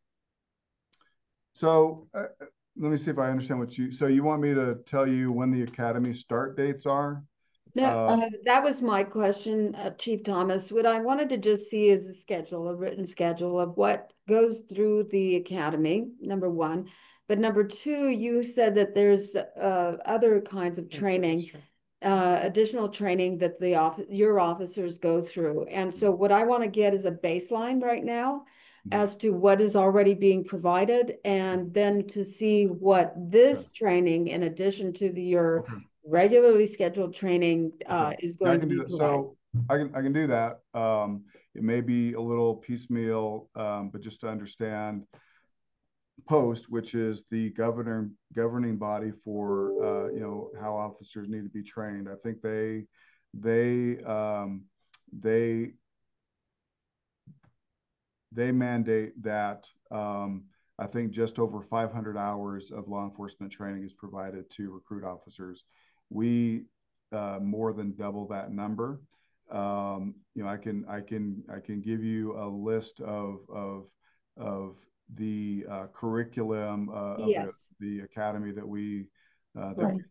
So let me see if I understand so you want me to tell you when the academy start dates are? No, that was my question, Chief Thomas. What I wanted to just see is a written schedule of what goes through the academy, number one. But number two, you said that there's other kinds of training, additional training that your officers go through. And so what I want to get is a baseline right now as to what is already being provided, and then to see what this training, in addition to your regularly scheduled training, is going to be provided. So I can do that. It may be a little piecemeal, but just to understand, POST, which is the governing body for you know, how officers need to be trained. I think they mandate that I think just over 500 hours of law enforcement training is provided to recruit officers. We more than double that number. You know, I can give you a list of the curriculum of the academy that we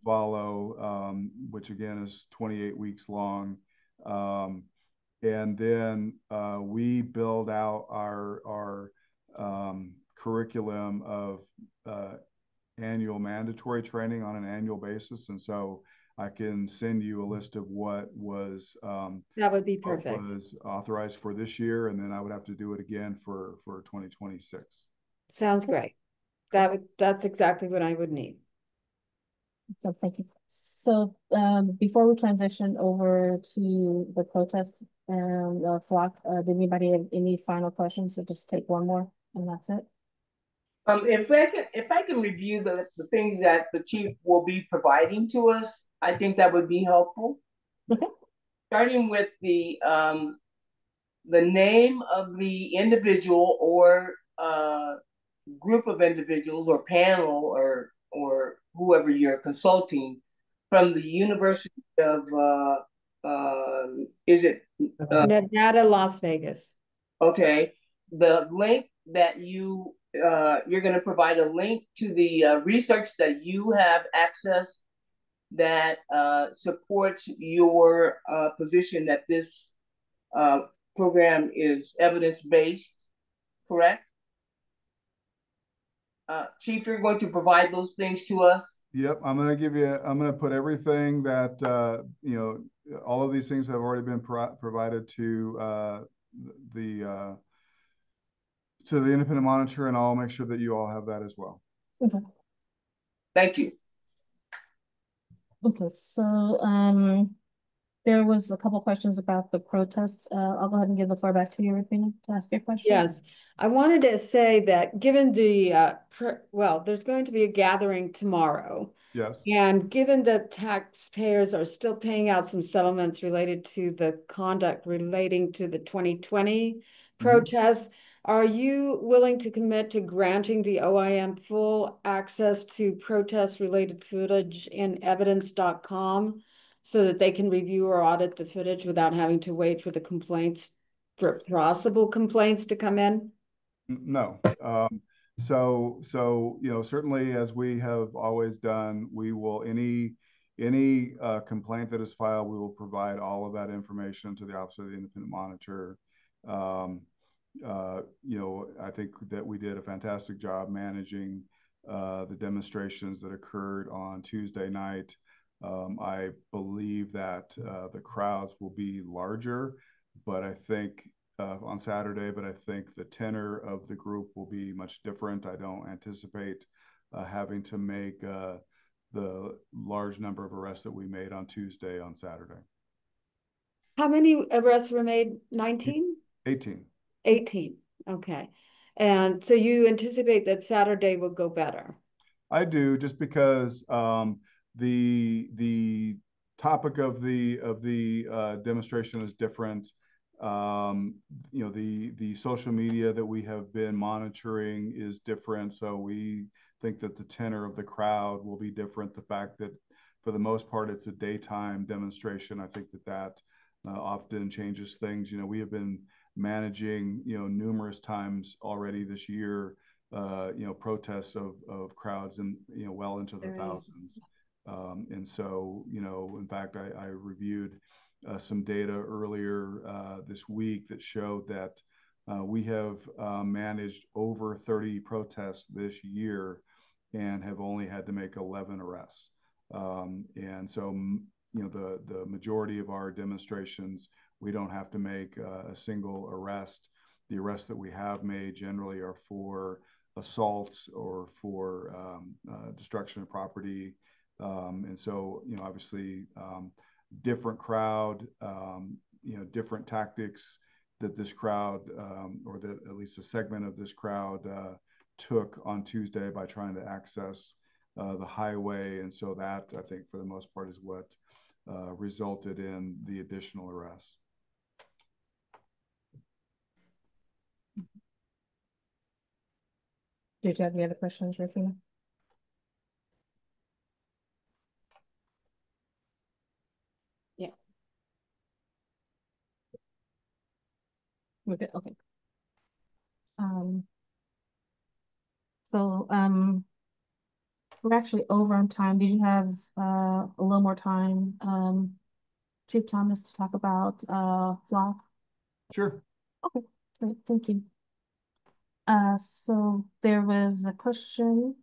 follow, which again is 28 weeks long. And then we build out our curriculum of annual mandatory training on an annual basis. And so I can send you a list of what was that would be perfect. What was authorized for this year, and then I would have to do it again for 2026. Sounds great. That's exactly what I would need. So thank you. So before we transition over to the protest and flock, did anybody have any final questions? So just take one more and that's it. If I can review the things that the chief will be providing to us, I think that would be helpful. Okay. Starting with the name of the individual or group of individuals or panel or whoever you're consulting from the University of is it Nevada, Las Vegas. okay, the link that you're going to provide a link to the research that you have access that supports your position that this program is evidence-based, correct? Chief, you're going to provide those things to us? Yep, I'm gonna put everything that, all of these things have already been provided to the independent monitor, and I'll make sure that you all have that as well. Okay. Thank you. Okay, so there was a couple questions about the protest. I'll go ahead and give the floor back to you, Rufina, to ask your question. Yes, I wanted to say that given the, there's going to be a gathering tomorrow. Yes. And given that taxpayers are still paying out some settlements related to the conduct relating to the 2020 protests, are you willing to commit to granting the OIM full access to protest-related footage in evidence.com so that they can review or audit the footage without having to wait for the complaints, for possible complaints to come in? No. So certainly, as we have always done, we will any complaint that is filed, we will provide all of that information to the Office of the Independent Monitor. I think that we did a fantastic job managing the demonstrations that occurred on Tuesday night. I believe that the crowds will be larger, but I think on Saturday, but I think the tenor of the group will be much different. I don't anticipate having to make the large number of arrests that we made on Tuesday on Saturday. How many arrests were made? 19? 18. 18. Okay. And so you anticipate that Saturday will go better? I do, just because the topic of the demonstration is different. The social media that we have been monitoring is different. So we think that the tenor of the crowd will be different. The fact that for the most part, it's a daytime demonstration, I think that often changes things. We have been managing, numerous times already this year, protests of crowds and, well into the thousands. And so, in fact, I reviewed some data earlier this week that showed that we have managed over 30 protests this year and have only had to make 11 arrests. And so, the majority of our demonstrations, we don't have to make a single arrest. The arrests that we have made generally are for assaults or for destruction of property. And so, obviously, different crowd, different tactics that this crowd, or that at least a segment of this crowd took on Tuesday by trying to access the highway. And so that, I think, for the most part, is what resulted in the additional arrests. Did you have any other questions, Rufina? Yeah. We're good. Okay. So we're actually over on time. Did you have a little more time, Chief Thomas, to talk about flock? Sure. Okay, great, thank you. So there was a question.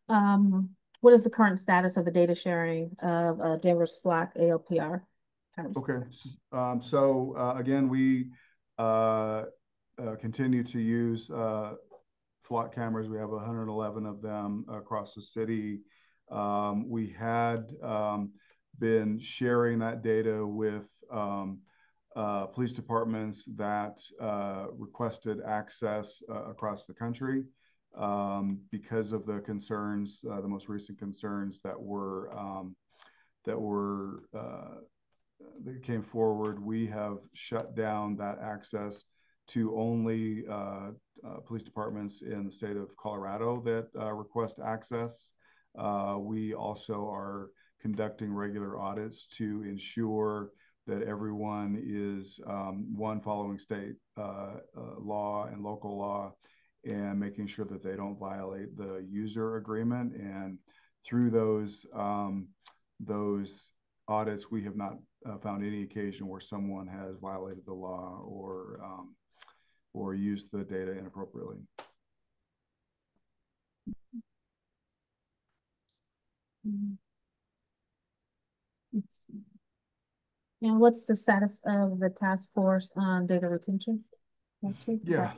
What is the current status of the data sharing of Denver's flock ALPR? Okay. So again, we continue to use flock cameras. We have 111 of them across the city. We had been sharing that data with police departments that requested access across the country because of the concerns, the most recent concerns that came forward. We have shut down that access to only police departments in the state of Colorado that request access. We also are conducting regular audits to ensure that everyone is following state law and local law, and making sure that they don't violate the user agreement. And through those audits, we have not found any occasion where someone has violated the law or used the data inappropriately. And what's the status of the task force on data retention? Yeah.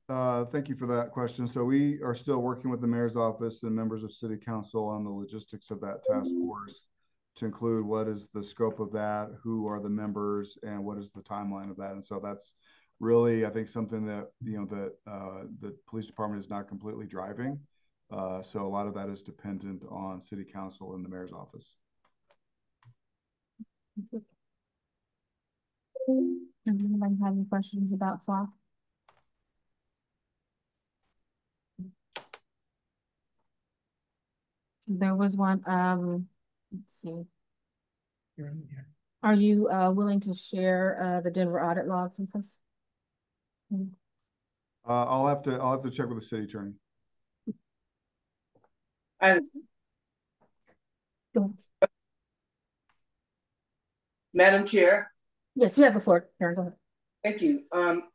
Thank you for that question. So we are still working with the mayor's office and members of city council on the logistics of that task force, to include what is the scope of that, who are the members, and what is the timeline of that. And so that's really, I think, something that the police department is not completely driving. So a lot of that is dependent on city council and the mayor's office. Does anybody have any questions about flock? There was one, let's see. Are you willing to share the Denver audit logs with us? I'll have to check with the city attorney. Madam Chair. Yes, you have the floor, Karen, go ahead. Thank you.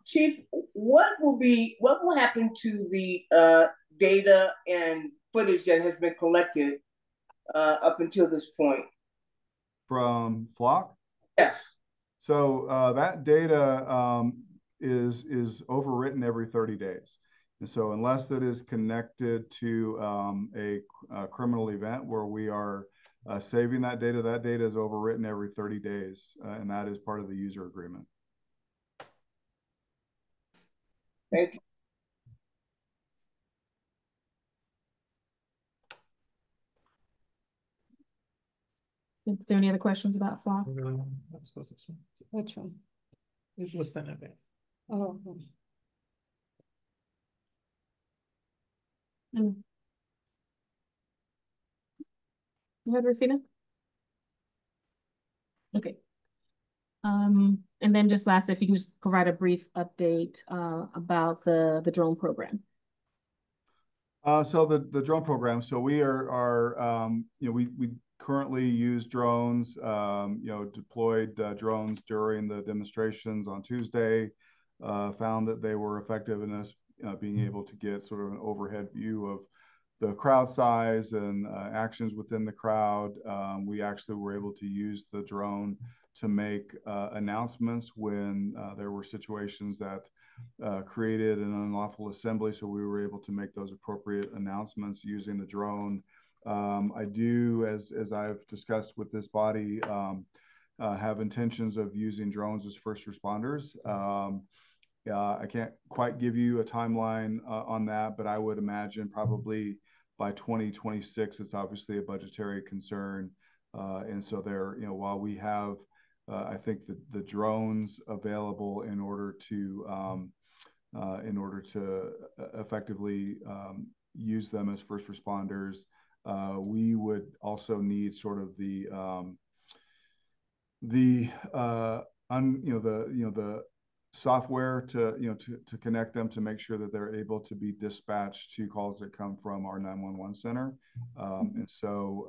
Chief, what will happen to the data and footage that has been collected up until this point? From Flock? Yes. So that data is overwritten every 30 days. And so unless that is connected to a criminal event where we are saving that data is overwritten every 30 days. And that is part of the user agreement. Thank you. Is there any other questions about flock? Which one? What's that about? Oh. You have Rufina? Okay. And then just last, if you can just provide a brief update about the drone program. So the drone program. So we are we currently use drones. Deployed drones during the demonstrations on Tuesday. Found that they were effective in us being able to get sort of an overhead view of the crowd size and actions within the crowd. We actually were able to use the drone to make announcements when there were situations that created an unlawful assembly. So we were able to make those appropriate announcements using the drone. I do, as I've discussed with this body, have intentions of using drones as first responders. I can't quite give you a timeline on that, but I would imagine probably by 2026, it's obviously a budgetary concern. And so there, while we have, I think the drones available in order to effectively use them as first responders, we would also need sort of the software to connect them to make sure that they're able to be dispatched to calls that come from our 911 center. And so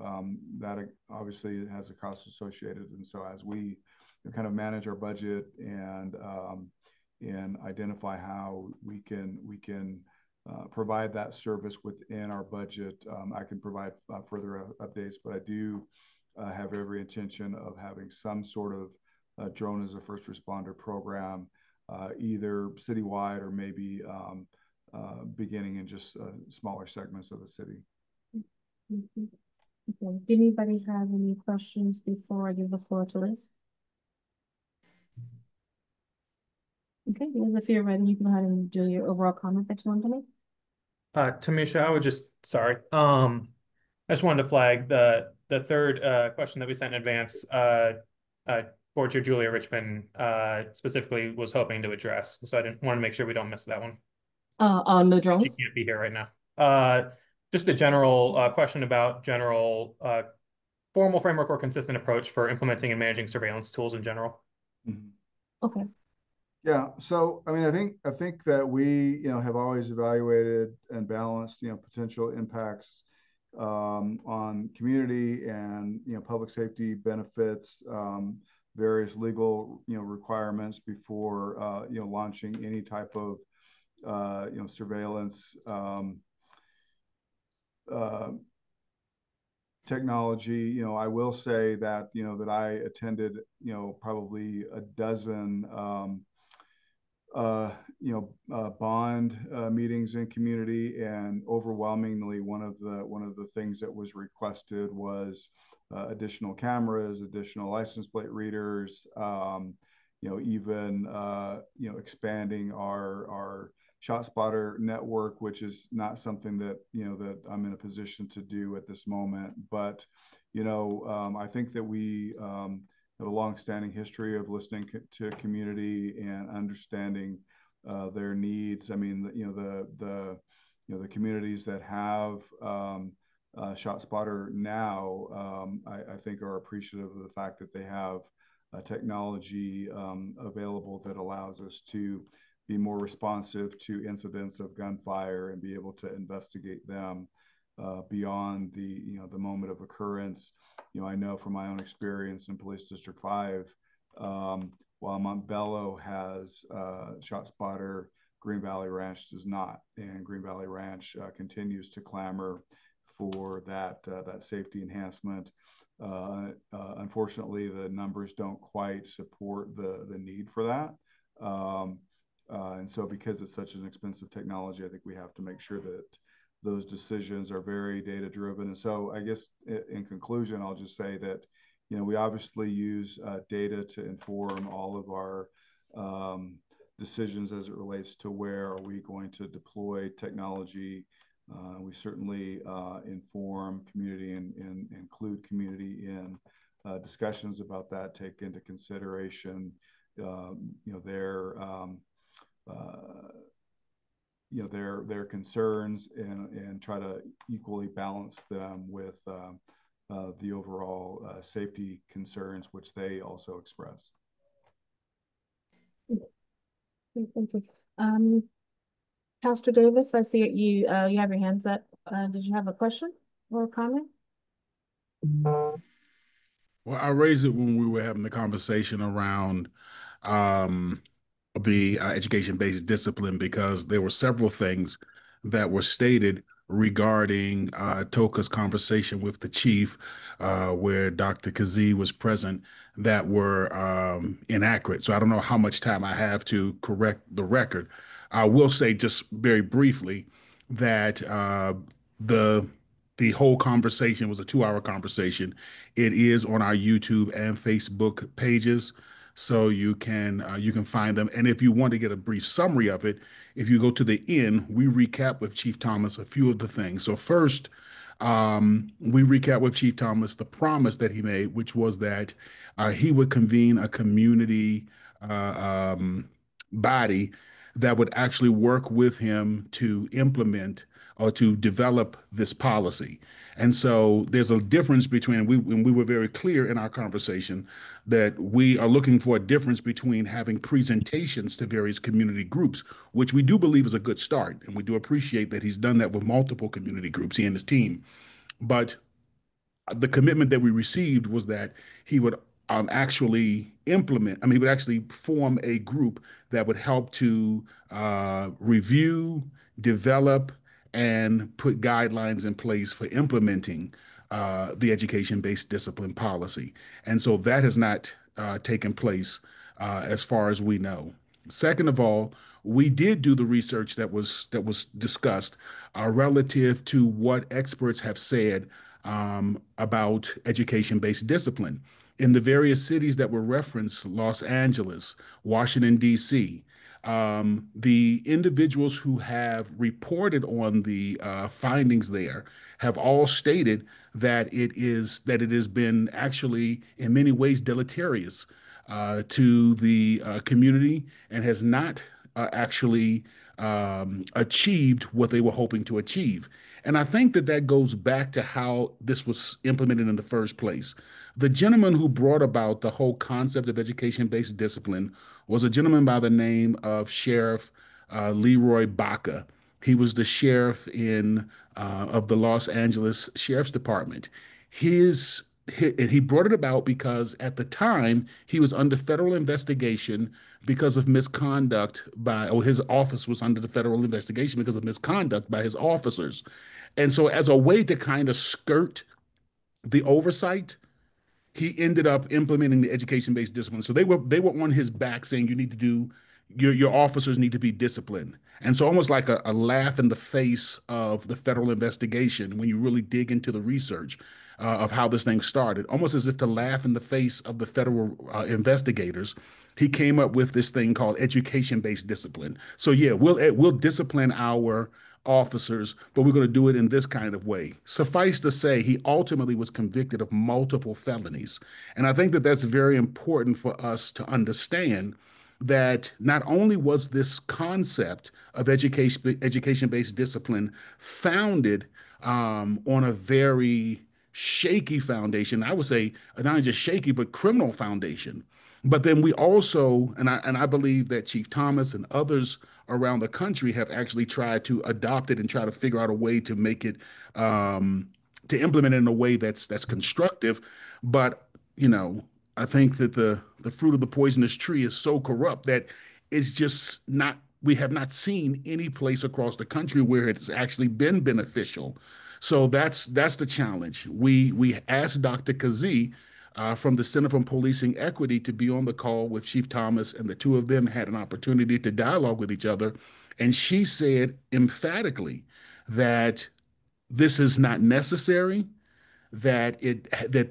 that obviously has a cost associated. And so as we kind of manage our budget and identify how we can provide that service within our budget, I can provide further updates, but I do have every intention of having some sort of drone as a first responder program either citywide or maybe beginning in just smaller segments of the city. Mhm. Okay. Did anybody have any questions before I give the floor to Liz? Okay, Liz, if you're ready, you can go ahead and do your overall comment that you want to make. Tamisha, I would just, sorry. I just wanted to flag the third question that we sent in advance. Board Chair Julia Richmond specifically was hoping to address, so I didn't want to make sure we don't miss that one. On the She drones? can't be here right now. Just a general question about general formal framework or consistent approach for implementing and managing surveillance tools in general. Mm-hmm. Okay. Yeah, so I mean, I think that we, have always evaluated and balanced, potential impacts on community and public safety benefits, various legal requirements before launching any type of surveillance technology. I will say that that I attended probably a dozen bond meetings in community, and overwhelmingly one of the things that was requested was additional cameras, additional license plate readers, even expanding our ShotSpotter network, which is not something that that I'm in a position to do at this moment. But I think that we have a long-standing history of listening to community and understanding their needs. I mean, the communities that have ShotSpotter now, I think are appreciative of the fact that they have technology available that allows us to be more responsive to incidents of gunfire and be able to investigate them beyond the moment of occurrence. I know from my own experience in Police District 5, while Montbello has ShotSpotter, Green Valley Ranch does not, and Green Valley Ranch continues to clamor for that safety enhancement. Unfortunately, the numbers don't quite support the need for that. And so because it's such an expensive technology, I think we have to make sure that those decisions are very data driven. And so I guess in conclusion, I'll just say that, we obviously use data to inform all of our decisions as it relates to where are we going to deploy technology. We certainly inform community and include community in discussions about that, take into consideration, their concerns and try to equally balance them with the overall safety concerns, which they also express. Thank you. Pastor Davis, I see you have your hands up. Did you have a question or a comment? Well, I raised it when we were having the conversation around the education-based discipline, because there were several things that were stated regarding Toka's conversation with the chief, where Dr. Kazee was present, that were inaccurate. So I don't know how much time I have to correct the record. I will say just very briefly that the whole conversation was a 2-hour conversation. It is on our YouTube and Facebook pages, so you can find them. And if you want to get a brief summary of it, if you go to the end, we recap with Chief Thomas a few of the things. So first, we recap with Chief Thomas the promise that he made, which was that he would convene a community body that would actually work with him to implement or to develop this policy. And so there's a difference between, and we were very clear in our conversation that we are looking for a difference between having presentations to various community groups, which we do believe is a good start. And we do appreciate that he's done that with multiple community groups, he and his team. But the commitment that we received was that he would actually implement, he would actually form a group that would help to review, develop, and put guidelines in place for implementing the education-based discipline policy. And so that has not taken place as far as we know. Second of all, we did do the research that was discussed relative to what experts have said about education-based discipline in the various cities that were referenced: Los Angeles, Washington D.C. The individuals who have reported on the findings there have all stated that it has been actually in many ways deleterious to the community and has not actually achieved what they were hoping to achieve. And I think that that goes back to how this was implemented in the first place. The gentleman who brought about the whole concept of education-based discipline was a gentleman by the name of Sheriff Leroy Baca. He was the sheriff in of the Los Angeles Sheriff's Department. He brought it about because at the time he was under federal investigation because of misconduct or his office was under the federal investigation because of misconduct by his officers. And so, as a way to kind of skirt the oversight, he ended up implementing the education-based discipline. So they were on his back saying you need to do your officers need to be disciplined. And so almost like a laugh in the face of the federal investigation when you really dig into the research of how this thing started, almost as if to laugh in the face of the federal investigators, he came up with this thing called education-based discipline. So yeah, we'll discipline our officers, but we're going to do it in this kind of way. Suffice to say, he ultimately was convicted of multiple felonies. And I think that that's very important for us to understand that not only was this concept of education-based discipline founded on a very shaky foundation, I would say not only just shaky, but criminal foundation. But then we also, and I believe that Chief Thomas and others around the country have actually tried to adopt it and try to figure out a way to make it to implement it in a way that's constructive. But I think that the fruit of the poisonous tree is so corrupt that it's just not. We have not seen any place across the country where it's actually been beneficial. So that's the challenge. We asked Dr. Kazee from the Center for Policing Equity to be on the call with Chief Thomas, and the two of them had an opportunity to dialogue with each other. And she said emphatically that this is not necessary, that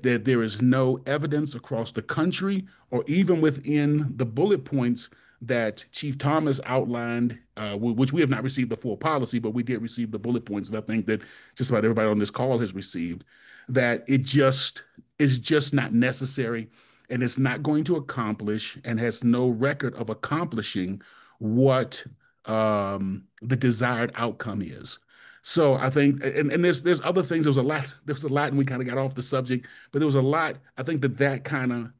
there is no evidence across the country or even within the bullet points that Chief Thomas outlined, which we have not received the full policy, but we did receive the bullet points that I think that just about everybody on this call has received, that it just is just not necessary and it's not going to accomplish and has no record of accomplishing what the desired outcome is. So I think, and there's other things. There was a lot, and we kind of got off the subject, but there was a lot. I think that kind of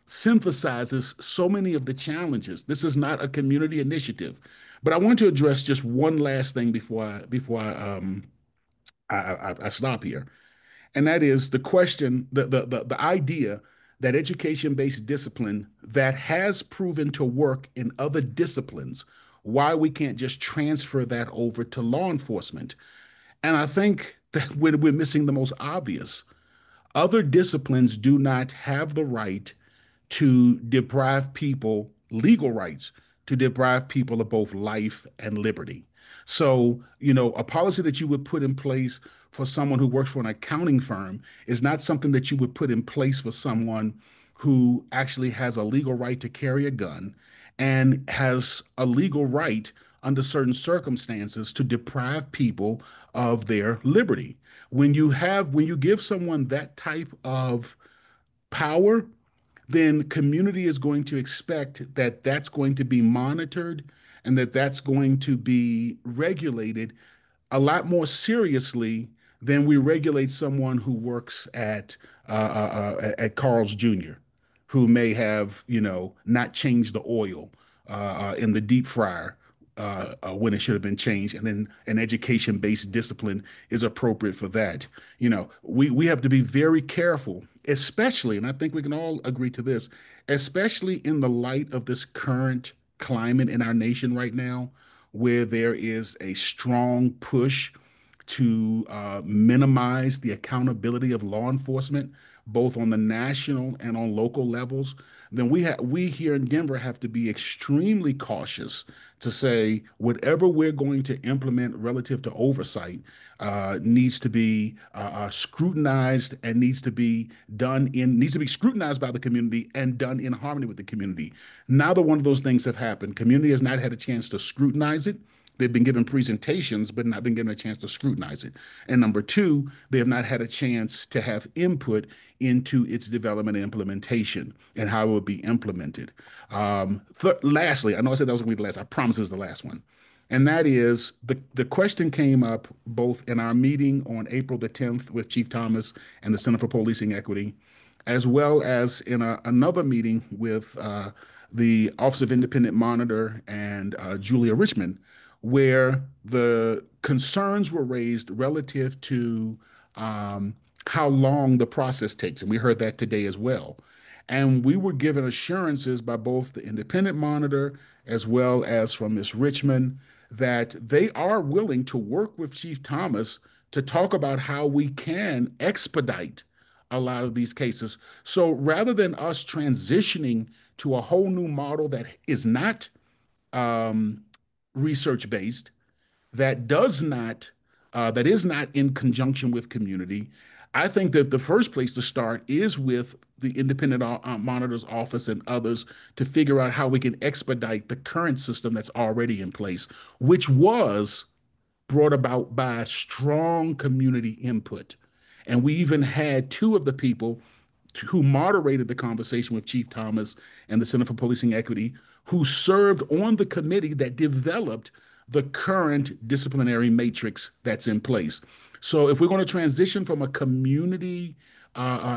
synthesizes so many of the challenges. This is not a community initiative, but I want to address just one last thing before I stop here, and that is the question, the idea that education-based discipline that has proven to work in other disciplines, why we can't just transfer that over to law enforcement. And I think that we're missing the most obvious. Other disciplines do not have the right to deprive people, legal rights, to deprive people of both life and liberty. So, a policy that you would put in place for someone who works for an accounting firm is not something that you would put in place for someone who actually has a legal right to carry a gun and has a legal right under certain circumstances to deprive people of their liberty. When you give someone that type of power, then community is going to expect that that's going to be monitored and that that's going to be regulated a lot more seriously than we regulate someone who works at Carl's Jr., who may have, not changed the oil in the deep fryer when it should have been changed, and then an education-based discipline is appropriate for that. We have to be very careful, especially, and I think we can all agree to this, especially in the light of this current climate in our nation right now, where there is a strong push to minimize the accountability of law enforcement, both on the national and on local levels. then we here in Denver have to be extremely cautious to say whatever we're going to implement relative to oversight needs to be scrutinized and needs to be scrutinized by the community and done in harmony with the community. Neither one of those things have happened. Community has not had a chance to scrutinize it. They've been given presentations, but not been given a chance to scrutinize it. And number two, they have not had a chance to have input into its development and implementation and how it will be implemented. Lastly, I know I said that was going to be the last. I promise this is the last one. And that is the question came up both in our meeting on April the 10th with Chief Thomas and the Center for Policing Equity, as well as in another meeting with the Office of Independent Monitor and Julia Richmond, where the concerns were raised relative to how long the process takes. And we heard that today as well. And we were given assurances by both the independent monitor as well as from Ms. Richmond that they are willing to work with Chief Thomas to talk about how we can expedite a lot of these cases. So rather than us transitioning to a whole new model that is not research-based, that is not in conjunction with community, I think that the first place to start is with the independent monitor's office and others to figure out how we can expedite the current system that's already in place, which was brought about by strong community input. And we even had two of the people who moderated the conversation with Chief Thomas and the Center for Policing Equity, who served on the committee that developed the current disciplinary matrix that's in place. So if we're going to transition from a community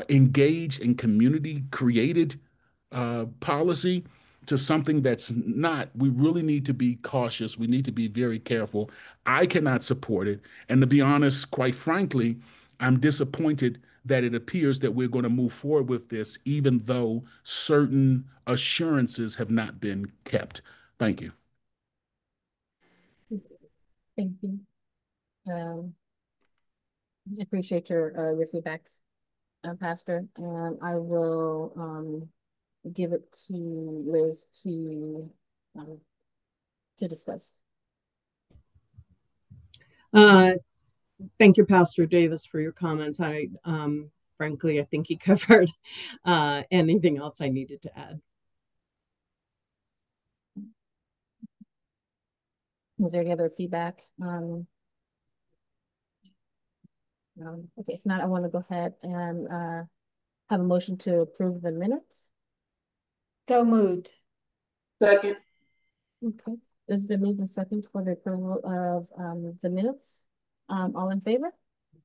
engaged and community created policy to something that's not, we really need to be cautious. We need to be very careful. I cannot support it. And to be honest, quite frankly, I'm disappointed that it appears that we're going to move forward with this, even though certain assurances have not been kept. Thank you. Thank you. Appreciate your feedbacks, Pastor, and I will give it to Liz to discuss. Thank you, Pastor Davis, for your comments. Frankly, I think he covered anything else I needed to add. Was there any other feedback? Okay, if not, I want to go ahead and have a motion to approve the minutes. So moved. Second. Okay, it's been moved and second for the approval of the minutes. All in favor?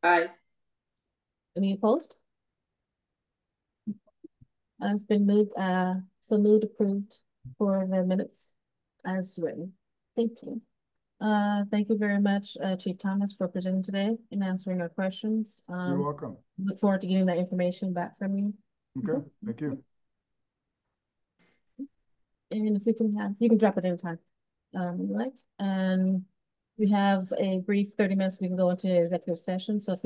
Aye. Any opposed? It's been moved, so moved, approved for the minutes as written. Thank you. Thank you very much, Chief Thomas, for presenting today and answering our questions. You're welcome. Look forward to getting that information back from you. Okay, thank you. And if we can have, you can drop it anytime you like. And we have a brief 30 minutes, we can go into executive session. So if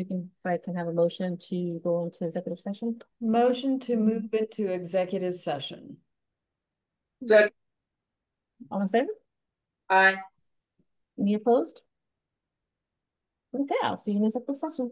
I can have a motion to go into executive session. Motion to move into executive session. Second. All in favor? Aye. Any opposed? Okay, I'll see you in executive session.